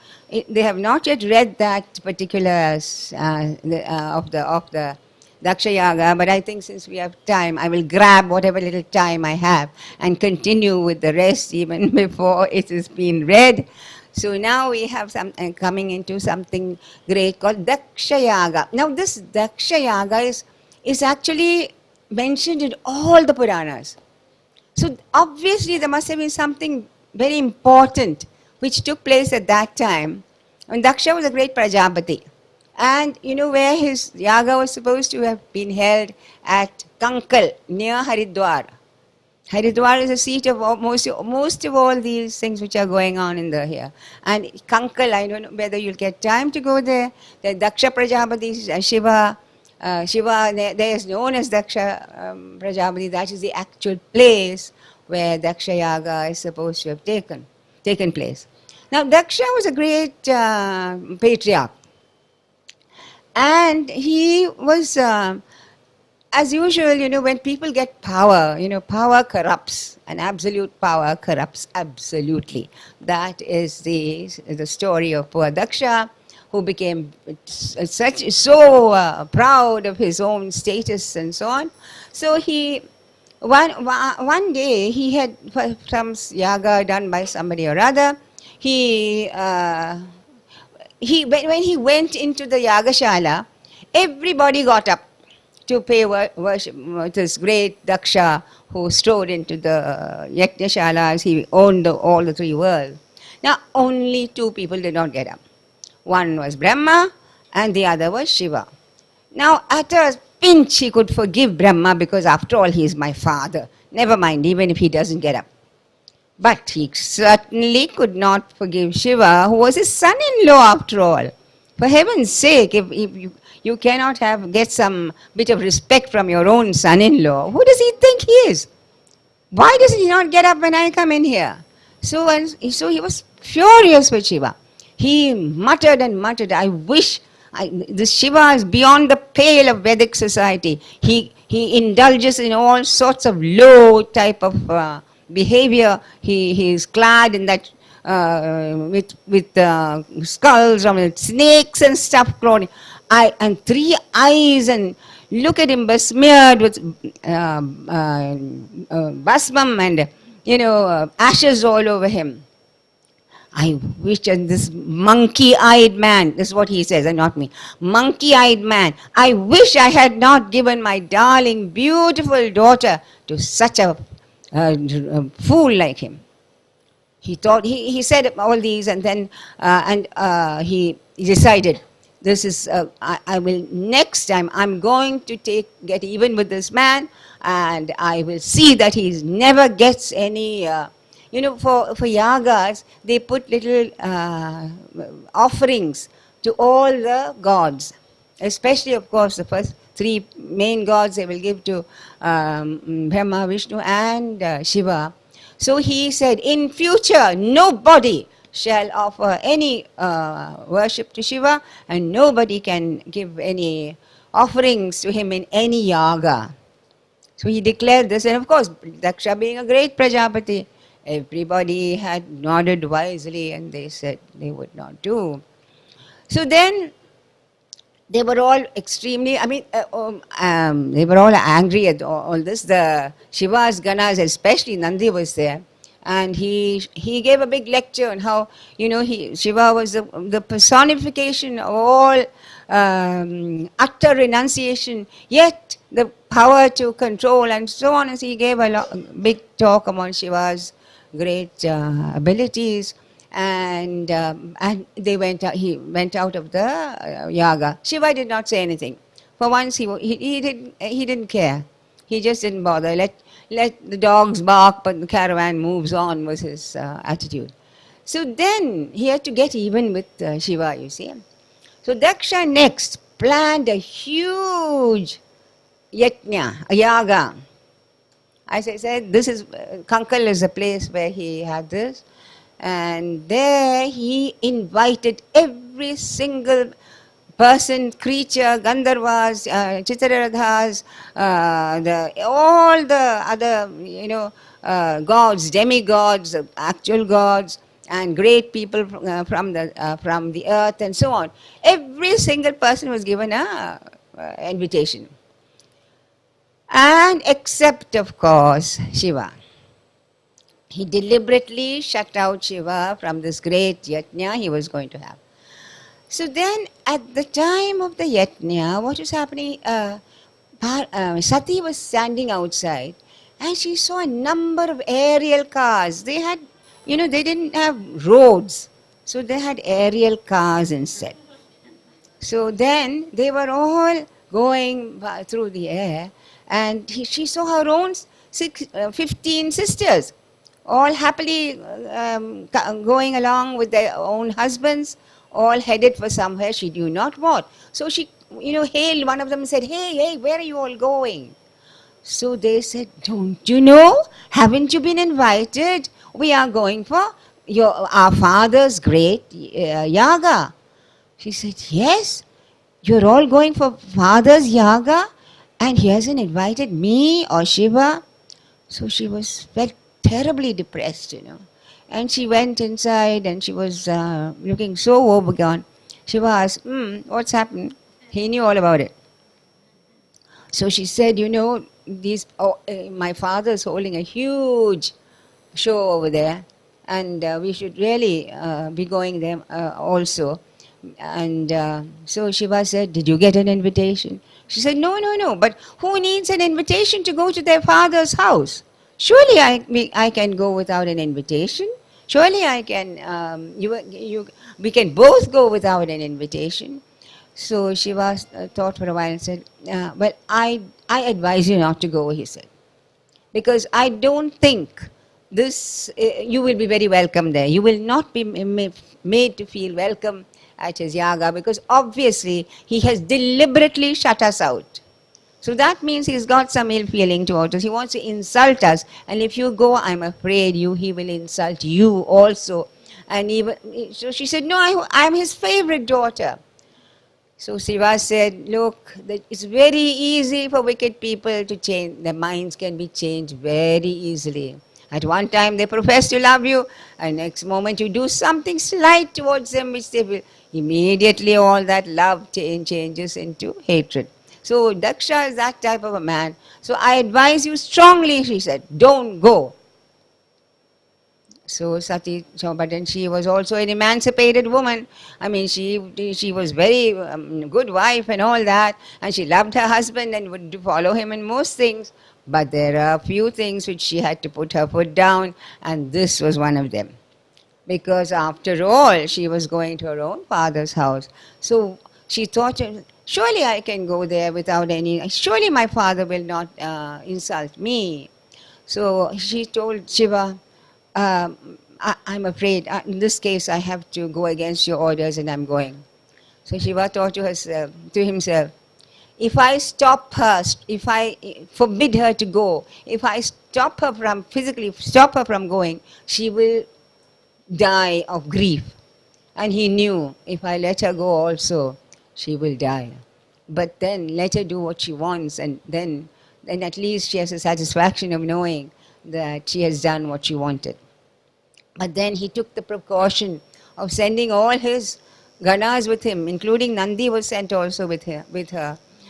they have not yet read that particular of the Daksha Yaga, but I think since we have time, I will grab whatever little time I have and continue with the rest even before it has been read. So now we have coming into something great called Daksha Yaga. Now this Daksha Yaga is actually mentioned in all the Puranas. So obviously there must have been something very important which took place at that time. And Daksha was a great Prajapati. And where his yaga was supposed to have been held at Kankal, near Haridwar. Haridwar is the seat of most of all these things which are going on in here. And Kankal, I don't know whether you'll get time to go there. The Daksha Prajapati, Shiva, there is known as Daksha Prajapati. That is the actual place where Daksha Yaga is supposed to have taken place. Now, Daksha was a great patriarch, and he was, as usual, when people get power, power corrupts, and absolute power corrupts absolutely. That is the story of poor Daksha, who became so proud of his own status and so on. So one day he had some yaga done by somebody or other. When he went into the yagashala, everybody got up to pay worship to this great Daksha who strode into the yajna as he owned all the three worlds. Now, only two people did not get up. One was Brahma and the other was Shiva. Now, at a pinch, he could forgive Brahma because, after all, he is my father. Never mind, even if he doesn't get up. But he certainly could not forgive Shiva, who was his son-in-law after all. For heaven's sake, if you cannot get some bit of respect from your own son-in-law, who does he think he is? Why does he not get up when I come in here? So he was furious with Shiva. He muttered and muttered, I wish this Shiva is beyond the pale of Vedic society. He indulges in all sorts of low type of behavior. He is clad in that with skulls and snakes and stuff clothing. And 3 eyes, and look at him besmeared with basmam and ashes all over him. I wish, and this monkey-eyed man, this is what he says, and not me, monkey-eyed man, I wish I had not given my darling, beautiful daughter to such a fool like him. He thought, he said all these, and then he decided, this is, I will, next time, I'm going to get even with this man, and I will see that he never gets any... for yagas, they put little offerings to all the gods, especially, of course, the first 3 main gods they will give to Brahma, Vishnu and Shiva. So he said, in future, nobody shall offer any worship to Shiva, and nobody can give any offerings to him in any yaga. So he declared this, and of course, Daksha being a great Prajapati, everybody had nodded wisely, and they said they would not do. So then they were all extremely, they were all angry at all this. The Shiva's Ganas, especially Nandi, was there. And he gave a big lecture on how, Shiva was the personification of all utter renunciation, yet the power to control and so on. And so he gave a big talk about Shiva's great abilities, and he went out of the yaga. Shiva did not say anything. For once, he didn't care. He just didn't bother. Let the dogs bark, but the caravan moves on, was his attitude. So then he had to get even with Shiva, you see. So Daksha next planned a huge yajna, a yaga. As I said, this is, Kankal is a place where he had this. And there he invited every single person, creature, Gandharvas, Chitraradhas, all the other, gods, demigods, actual gods, and great people from the earth and so on. Every single person was given a invitation. And except, of course, Shiva. He deliberately shut out Shiva from this great yajna he was going to have. So then, at the time of the yajna, what was happening? Sati was standing outside, and she saw a number of aerial cars. They had, they didn't have roads, so they had aerial cars instead. So then, they were all going through the air, and she saw her own 15 sisters, all happily going along with their own husbands, all headed for somewhere she knew not what. So she, hailed one of them and said, hey, where are you all going? So they said, don't you know? Haven't you been invited? We are going for our father's great yaga. She said, yes, you're all going for father's yaga and he hasn't invited me or Shiva. So she felt terribly depressed. And she went inside and she was looking so woebegone. Shiva asked, what's happened? He knew all about it. So she said, my father is holding a huge show over there, and we should really be going there also. And so Shiva said, did you get an invitation? She said, no, but who needs an invitation to go to their father's house? Surely I can go without an invitation. Surely I can, we can both go without an invitation. So Shiva thought for a while and said, well, I advise you not to go, he said, because I don't think you will be very welcome there. You will not be made to feel welcome at his yaga, because obviously he has deliberately shut us out. So that means he's got some ill feeling towards us. He wants to insult us. And if you go, I'm afraid he will insult you also. And so she said, no, I'm his favorite daughter. So Shiva said, look, it's very easy for wicked people to change. Their minds can be changed very easily. At one time they profess to love you, and next moment you do something slight towards them which they will. Immediately all that love changes into hatred. So Daksha is that type of a man. So I advise you strongly, she said, don't go. So Sati Chaupatin, she was also an emancipated woman. I mean, she was very good wife and all that, and she loved her husband and would follow him in most things. But there are a few things which she had to put her foot down, and this was one of them. Because after all, she was going to her own father's house. So she thought, surely I can go there without surely my father will not insult me. So she told Shiva, I'm afraid, in this case, I have to go against your orders and I'm going. So Shiva thought to himself, if I stop her, if I forbid her to go, if I physically stop her from going, she will die of grief. And he knew, if I let her go also, she will die. But then let her do what she wants, and then at least she has the satisfaction of knowing that she has done what she wanted. But then he took the precaution of sending all his ganas with him, including Nandi was sent also with her,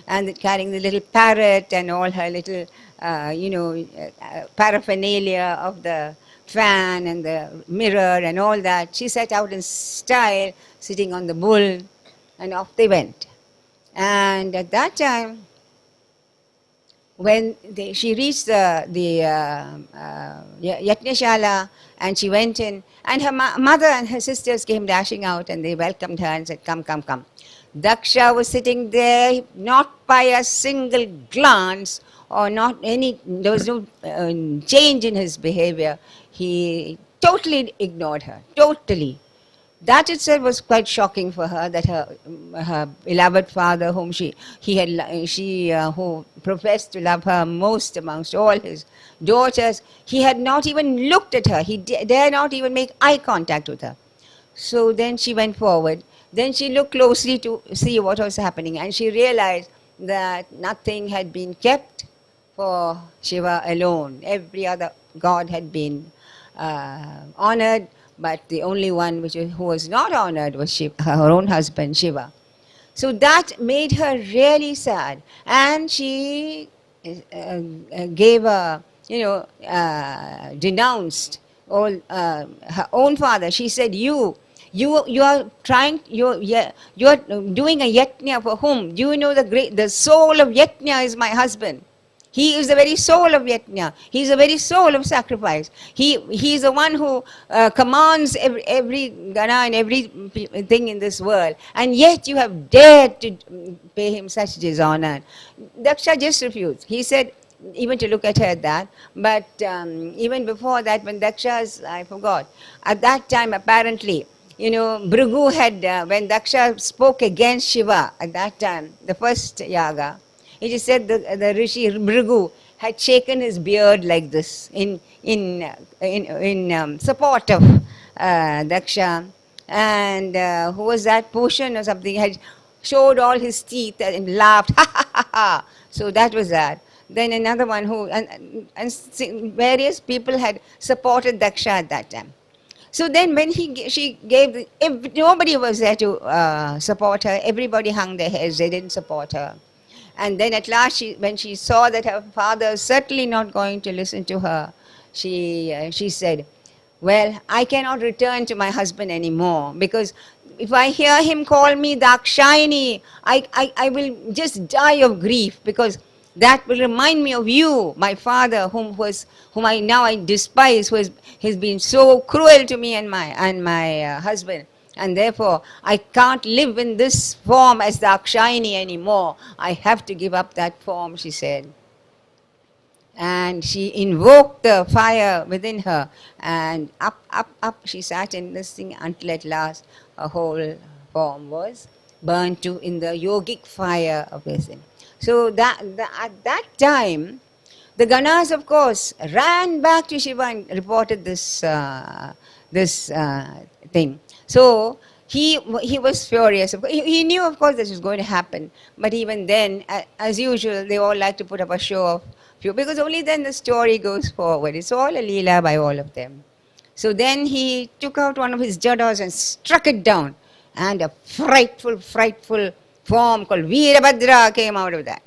and carrying the little parrot and all her little, paraphernalia of the fan and the mirror and all that. She set out in style, sitting on the bull, and off they went. And at that time, when she reached the Yajnashala, and she went in, and her mother and her sisters came dashing out, and they welcomed her and said, come, come, come. Daksha was sitting there, not by a single glance, or there was no change in his behavior. He totally ignored her, totally. That itself was quite shocking for her, that her beloved father, who professed to love her most amongst all his daughters, he had not even looked at her. He dare not even make eye contact with her. So then she went forward. Then she looked closely to see what was happening, and she realized that nothing had been kept for Shiva alone. Every other god had been honored, but the only one who was not honored was her own husband, Shiva. So that made her really sad. And she denounced her own father. She said, you are doing a yajna for whom? Do you know the soul of yajna is my husband. He is the very soul of yajna. He is the very soul of sacrifice. He is the one who commands every gana and everything in this world. And yet you have dared to pay him such dishonor. Daksha just refused. He said, even to look at her at that. But even before that, when I forgot, at that time apparently, Bhrigu had, when Daksha spoke against Shiva at that time, the first yaga, It is said the Rishi Bhrigu had shaken his beard like this in support of Daksha. And who was that? Pushan or something had showed all his teeth and laughed, ha ha ha ha. So that was that. Then another one who, and various people had supported Daksha at that time. So then when she gave, nobody was there to support her, everybody hung their heads, they didn't support her. And then at last, when she saw that her father was certainly not going to listen to her, she said, well, I cannot return to my husband anymore, because if I hear him call me Dakshayani, I will just die of grief, because that will remind me of you, my father, whom I despise, who has been so cruel to me and my husband. And therefore, I can't live in this form as Dakshayani anymore. I have to give up that form, she said. And she invoked the fire within her, and up she sat in this thing until at last her whole form was burnt to in the yogic fire of this thing. So at that time, the Ganas, of course, ran back to Shiva and reported this thing. So he was furious. He knew, of course, this was going to happen. But even then, as usual, they all like to put up a show of few, because only then the story goes forward. It's all a leela by all of them. So then he took out one of his jadas and struck it down. And a frightful form called Veerabhadra came out of that.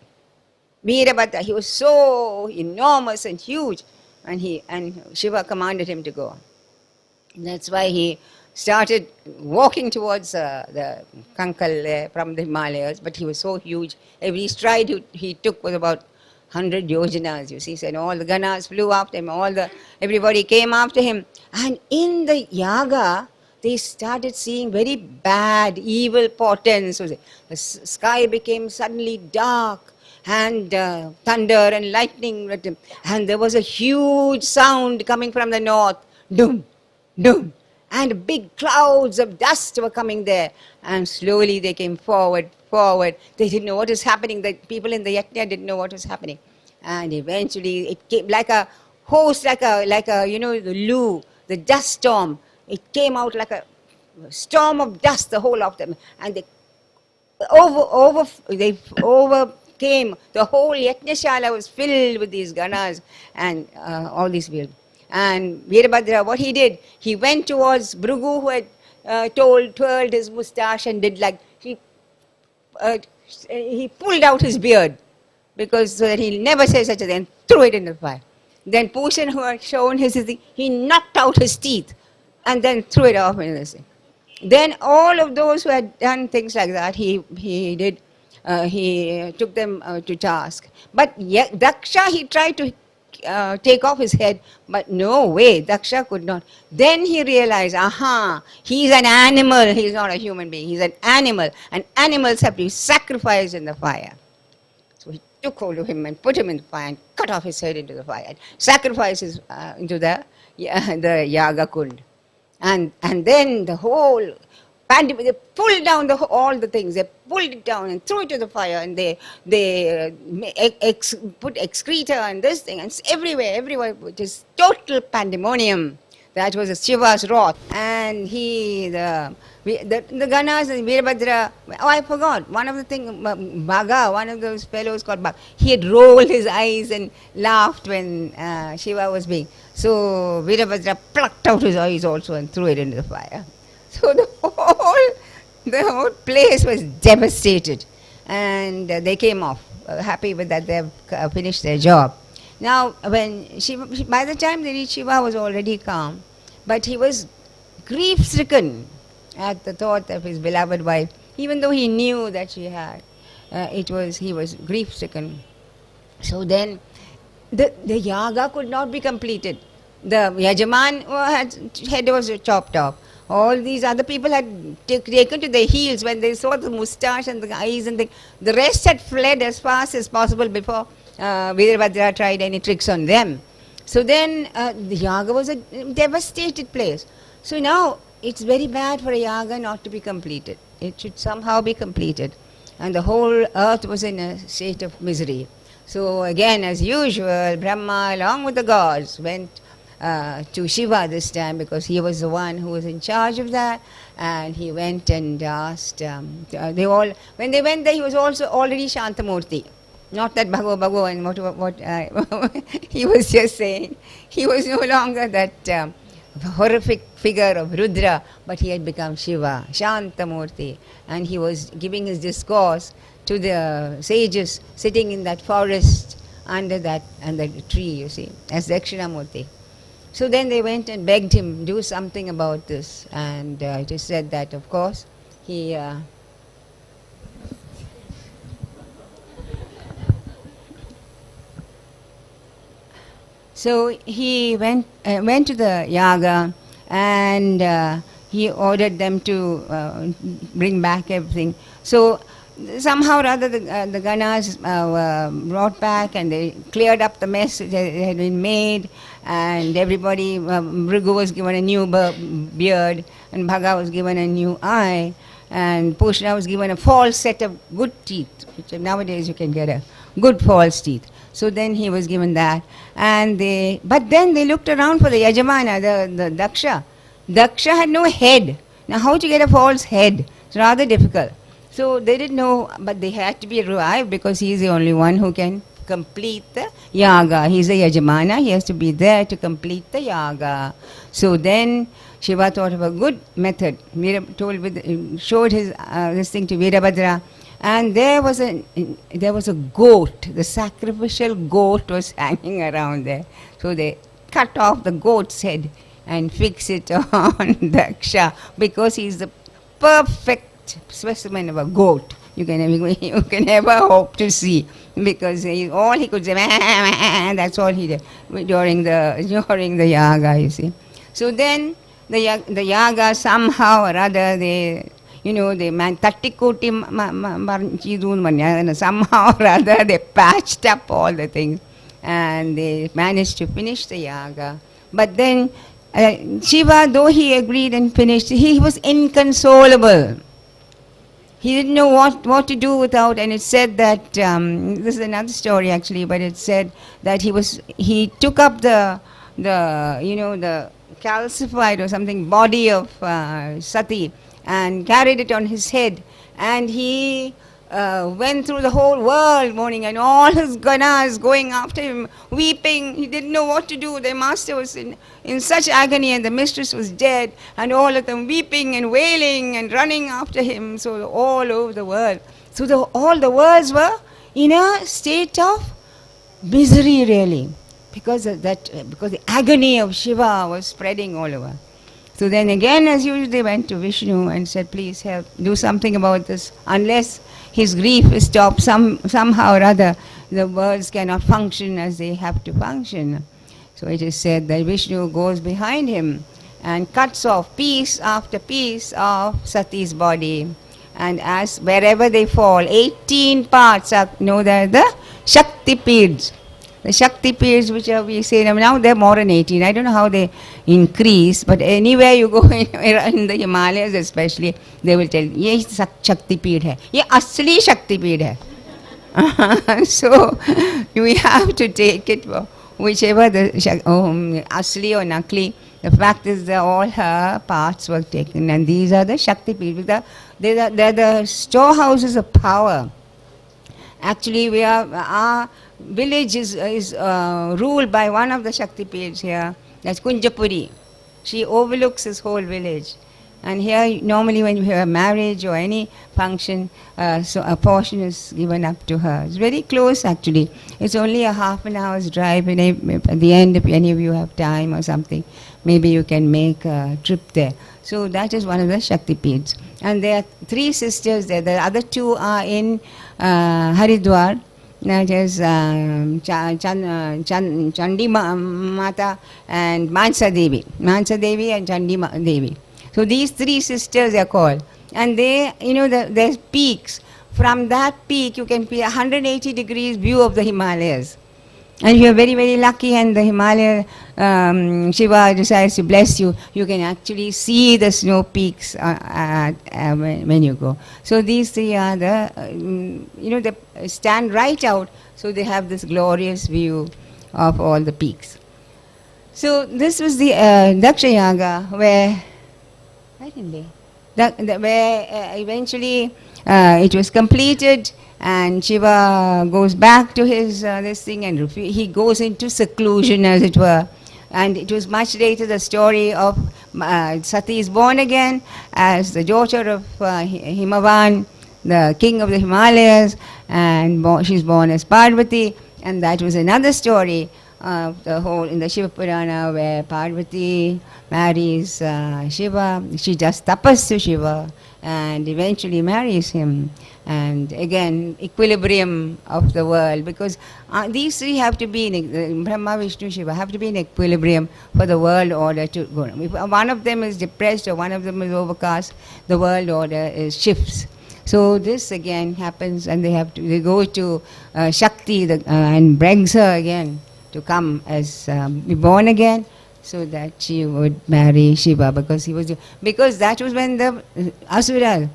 Veerabhadra, he was so enormous and huge. And Shiva commanded him to go. That's why he started walking towards the Kankal from the Himalayas, but he was so huge. Every stride he took was about 100 yojanas, you see. So, and all the Ganas flew after him, everybody came after him. And in the yaga, they started seeing very bad, evil portents. The sky became suddenly dark, and thunder and lightning. And there was a huge sound coming from the north. Doom, doom. And big clouds of dust were coming there. And slowly they came forward. They didn't know what was happening. The people in the yajna didn't know what was happening. And eventually it came like a host, like a the loo, the dust storm. It came out like a storm of dust, the whole of them. And they overcame. The whole yajnashala was filled with these ganas and all these weird. And Veerabhadra, what he did, he went towards Bhrigu, who had twirled his moustache and did like, he pulled out his beard, because so that he'll never say such a thing, and threw it in the fire. Then Pushan, who had shown his thing, he knocked out his teeth and then threw it off into the sea. Then all of those who had done things like that, he took them to task. But Daksha, he tried to take off his head, but no way, Daksha could not. Then he realized, he's an animal, he's not a human being, he's an animal, and animals have to be sacrificed in the fire. So he took hold of him and put him in the fire and cut off his head into the fire and sacrifices into the yaga kund. And then the whole pandemic, they pulled down all the things. They pulled it down and threw it to the fire, and they put excreta and this thing, and everywhere, which is total pandemonium. That was Shiva's wrath. And the Ganas and Veerabhadra, I forgot, one of the things, Bhaga, one of those fellows called Bhaga, he had rolled his eyes and laughed when Shiva was being. So Veerabhadra plucked out his eyes also and threw it into the fire. So the whole place was devastated, and they came off happy with that. They've finished their job. Now, when Shiva, by the time they reached, Shiva was already calm, but he was grief-stricken at the thought of his beloved wife, even though he knew that she had. He was grief-stricken. So then, the yaga could not be completed. The Yajaman head was chopped off. All these other people had taken to their heels when they saw the moustache and the eyes, and the rest had fled as fast as possible before Veerabhadra tried any tricks on them. So then the yaga was a devastated place. So now it's very bad for a yaga not to be completed. It should somehow be completed. and the whole earth was in a state of misery. So again, as usual, Brahma, along with the gods, went to Shiva this time, because he was the one who was in charge of that, and he went and asked, when they went there, he was also already Shantamurti. Not that Bhagav and what he was just saying. He was no longer that horrific figure of Rudra, but he had become Shiva, Shantamurti, and he was giving his discourse to the sages sitting in that forest under the tree, you see, as Dakshinamurti. So then they went and begged him, do something about this, and it is said that, of course, he so he went to the yaga, and he ordered them to bring back everything. So somehow or other the Ganas were brought back, and they cleared up the mess that had been made, and everybody, Bhrigu was given a new beard, and Bhaga was given a new eye, and Pushna was given a false set of good teeth, which nowadays you can get a good false teeth. So then he was given that, but then they looked around for the Yajamana, the Daksha. Daksha had no head. Now how to get a false head? It's rather difficult. So they didn't know, but they had to be revived, because he is the only one who can complete the yaga. He is a Yajamana, he has to be there to complete the yaga. So then Shiva thought of a good method. Showed his this thing to Veerabhadra, and there was a goat. The sacrificial goat was hanging around there. So they cut off the goat's head and fix it on Daksha, because he is the perfect specimen of a goat you can ever hope to see, because all he could say, that's all he did during the yaga, you see. So then the yaga, somehow or other, somehow or other they patched up all the things, and they managed to finish the yaga. But then Shiva, though he agreed and finished, he was inconsolable. He didn't know what to do without, and it said that, this is another story actually, but it said that he took up the calcified or something body of Sati and carried it on his head, and he went through the whole world mourning, and all his ganas going after him, weeping. He didn't know what to do. Their master was in such agony, and the mistress was dead, and all of them weeping and wailing and running after him. So all over the world. So all the worlds were in a state of misery, really, because the agony of Shiva was spreading all over. So then again, as usual, they went to Vishnu and said, please help, do something about this. Unless his grief is stopped somehow or other, the worlds cannot function as they have to function. So it is said that Vishnu goes behind him and cuts off piece after piece of Sati's body. And as wherever they fall, 18 parts are, they're the Shakti Peeds. The Shakti Peeds, which we say now, they're more than 18. I don't know how they increase, but anywhere you go in the Himalayas especially, they will tell you, ye Shakti Peed hai, ye asli Shakti Peed hai. So we have to take it for whichever the asli or nakli. The fact is that all her parts were taken, and these are the Shakti Peeds. They're the storehouses of power. Actually, our village is ruled by one of the Shakti Peeds here. That's Kunjapuri. She overlooks this whole village. And here, normally when you have a marriage or any function, so a portion is given up to her. It's very close, actually. It's only a half an hour's drive. And at the end, if any of you have time or something, maybe you can make a trip there. So that is one of the Shakti Peeds. And there are 3 sisters there. The other 2 are in Haridwar. That is Chandi Mata and Mansa Devi. Mansa Devi and Chandi Devi. So these 3 sisters are called. And they, there's peaks. From that peak, you can see 180 degrees view of the Himalayas. And if you're very, very lucky and the Himalaya Shiva decides to bless you, you can actually see the snow peaks when you go. So these three are the, they stand right out, so they have this glorious view of all the peaks. So this was the Daksha Yaga, where, where eventually it was completed, and Shiva goes back to his this thing, and he goes into seclusion, as it were. And it was much later the story of Sati is born again as the daughter of Himavan, the king of the Himalayas, and she's born as Parvati, and that was another story of the whole in the Shiva Purana, where Parvati marries Shiva. She does tapas to Shiva and eventually marries him. And again, equilibrium of the world, because these three have to be in Brahma, Vishnu, Shiva have to be in equilibrium for the world order to go. If one of them is depressed or one of them is overcast, the world order shifts. So this again happens, and they go to Shakti and begs her again to come as be born again, so that she would marry Shiva, because that was when the Asuras,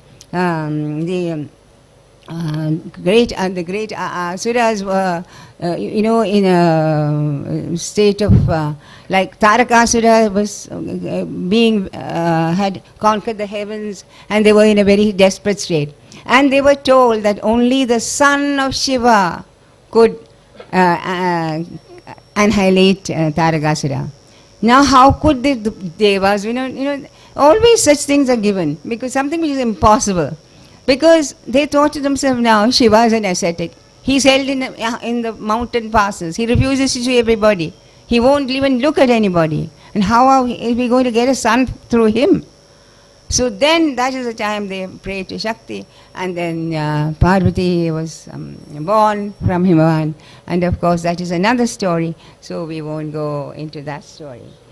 the great Asuras were, in a state of like Tarakasura was had conquered the heavens, and they were in a very desperate state. And they were told that only the son of Shiva could annihilate Tarakasura. Now, how could the Devas, always such things are given, because something which is impossible. Because they thought to themselves, now Shiva is an ascetic. He's held in the mountain passes. He refuses to see everybody. He won't even look at anybody. And how are we going to get a son through him? So then that is the time they prayed to Shakti, and then Parvati was born from Himavan. And of course that is another story, so we won't go into that story.